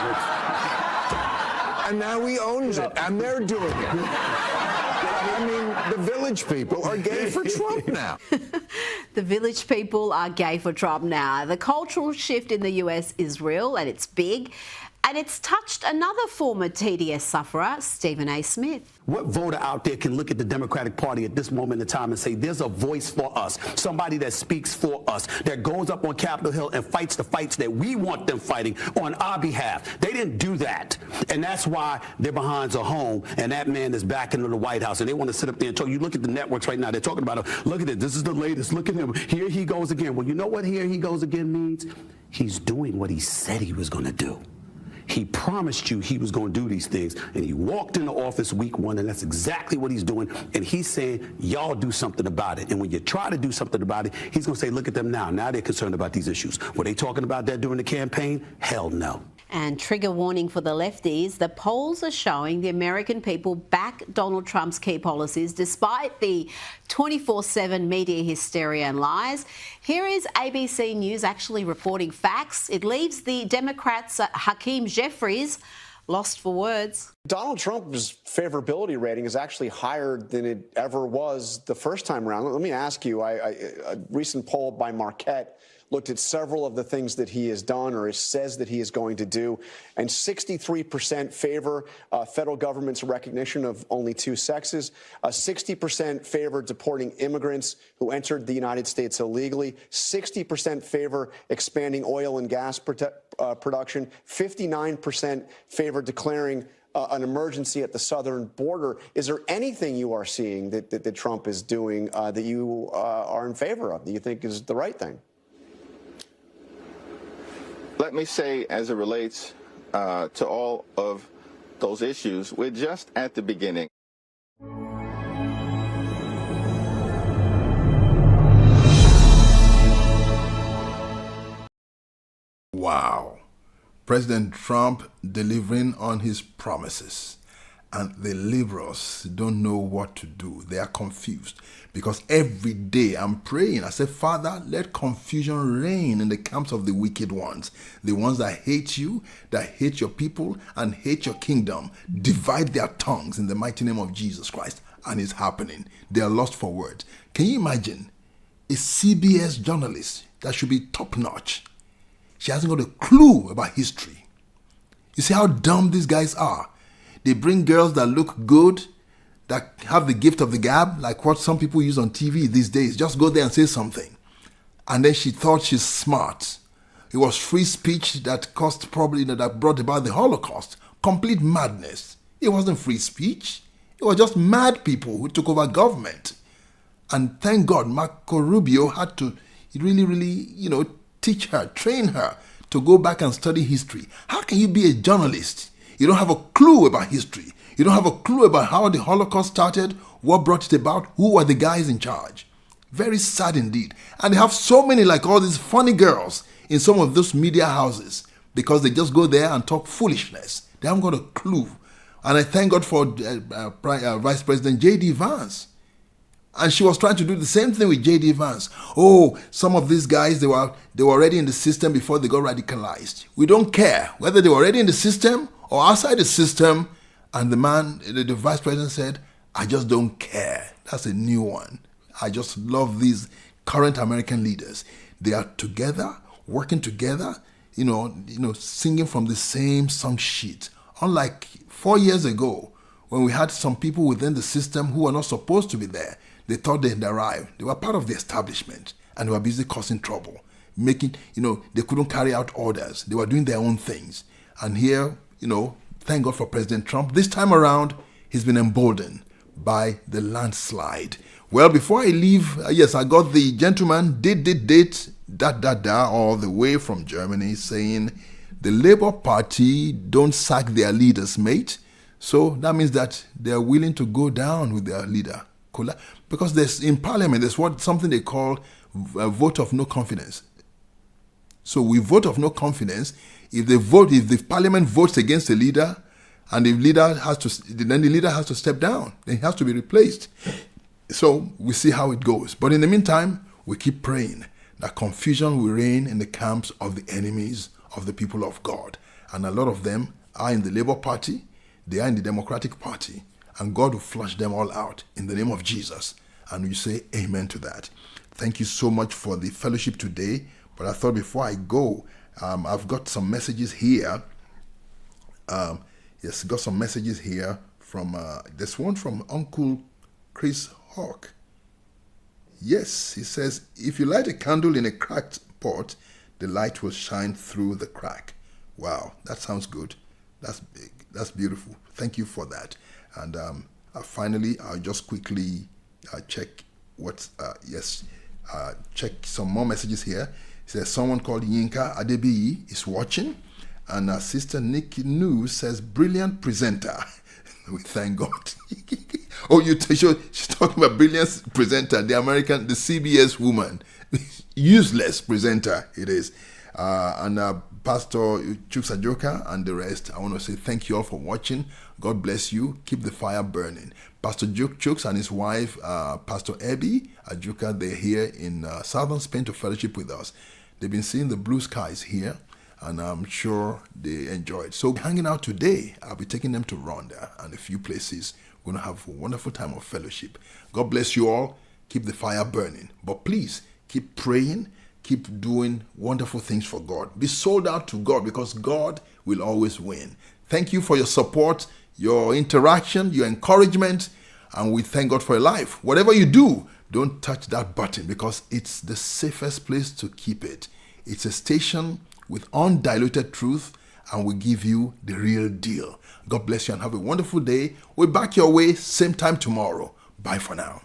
And now he owns it, and they're doing it. I mean, the village people are gay for Trump now. The village people are gay for Trump now. The cultural shift in the US is real, and it's big. And it's touched another former TDS sufferer, Stephen A. Smith. What voter out there can look at the Democratic Party at this moment in time and say, there's a voice for us, somebody that speaks for us, that goes up on Capitol Hill and fights the fights that we want them fighting on our behalf? They didn't do that. And that's why their behinds are home, and that man is back into the White House. And they want to sit up there and talk. You look at the networks right now, they're talking about him. Look at it. This is the latest. Look at him. Here he goes again. Well, you know what here he goes again means? He's doing what he said he was going to do. He promised you he was going to do these things, and he walked into office week one, and that's exactly what he's doing. And he's saying, y'all do something about it. And when you try to do something about it, he's going to say, look at them now. Now they're concerned about these issues. Were they talking about that during the campaign? Hell no. And trigger warning for the lefties, the polls are showing the American people back Donald Trump's key policies despite the 24/7 media hysteria and lies. Here is ABC News actually reporting facts. It leaves the Democrats' Hakeem Jeffries lost for words. Donald Trump's favorability rating is actually higher than it ever was the first time around. Let me ask you, a recent poll by Marquette looked at several of the things that he has done or says that he is going to do, and 63% favor federal government's recognition of only two sexes, 60% favor deporting immigrants who entered the United States illegally, 60% favor expanding oil and gas production, 59% favor declaring an emergency at the southern border. Is there anything you are seeing that Trump is doing that you are in favor of, that you think is the right thing? Let me say, as it relates to all of those issues, we're just at the beginning. President Trump delivering on his promises. And the liberals don't know what to do. They are confused. Because every day I'm praying. I say, Father, let confusion reign in the camps of the wicked ones. The ones that hate you, that hate your people, and hate your kingdom. Divide their tongues in the mighty name of Jesus Christ. And it's happening. They are lost for words. Can you imagine a CBS journalist that should be top-notch? She hasn't got a clue about history. You see how dumb these guys are? They bring girls that look good, that have the gift of the gab, like what some people use on TV these days. Just go there and say something. And then she thought she's smart. It was free speech that that brought about the Holocaust. Complete madness. It wasn't free speech. It was just mad people who took over government. And thank God Marco Rubio had to really, teach her, train her to go back and study history. How can you be a journalist? You don't have a clue about history. You don't have a clue about how the Holocaust started, what brought it about, who were the guys in charge. Very sad indeed. And they have so many like all these funny girls in some of those media houses because they just go there and talk foolishness. They haven't got a clue. And I thank God for Vice President J.D. Vance. And she was trying to do the same thing with J.D. Vance. Oh, some of these guys, they were already in the system before they got radicalized. We don't care whether they were already in the system or outside the system. And the vice president said, I just don't care. That's a new one. I just love these current American leaders. They are together, working together, singing from the same song sheet. Unlike 4 years ago, when we had some people within the system who were not supposed to be there. They thought they had arrived. They were part of the establishment and they were busy causing trouble. They couldn't carry out orders. They were doing their own things. And here, thank God for President Trump. This time around, he's been emboldened by the landslide. Well, before I leave, yes, I got the gentleman, all the way from Germany saying the Labour Party don't sack their leaders, mate. So that means that they're willing to go down with their leader. Because there's in Parliament, there's something they call a vote of no confidence. So we vote of no confidence. If the Parliament votes against the leader, and then the leader has to step down. Then he has to be replaced. So we see how it goes. But in the meantime, we keep praying that confusion will reign in the camps of the enemies of the people of God. And a lot of them are in the Labour Party. They are in the Democratic Party. And God will flush them all out in the name of Jesus. And we say amen to that. Thank you so much for the fellowship today. But I thought before I go, I've got some messages here. Yes, got some messages here from, there's one from Uncle Chris Hawk. Yes, he says, if you light a candle in a cracked pot, the light will shine through the crack. Wow, that sounds good. That's big. That's beautiful. Thank you for that. And finally, I'll just quickly check check some more messages here. It says someone called Yinka Adebiyi is watching, and our sister Nikki New says, brilliant presenter. We thank God. Oh, she's talking about brilliant presenter, the CBS woman. Useless presenter it is. And Pastor Chuks Ajoka and the rest, I want to say thank you all for watching. God bless you. Keep the fire burning. Pastor Chuks and his wife, Pastor Abby Ajoka, they're here in southern Spain to fellowship with us. They've been seeing the blue skies here, and I'm sure they enjoy it. So hanging out today, I'll be taking them to Rwanda and a few places. We're going to have a wonderful time of fellowship. God bless you all. Keep the fire burning. But please, keep praying. Keep doing wonderful things for God. Be sold out to God because God will always win. Thank you for your support, your interaction, your encouragement, and we thank God for your life. Whatever you do, don't touch that button because it's the safest place to keep it. It's a station with undiluted truth, and we give you the real deal. God bless you and have a wonderful day. We're back your way, same time tomorrow. Bye for now.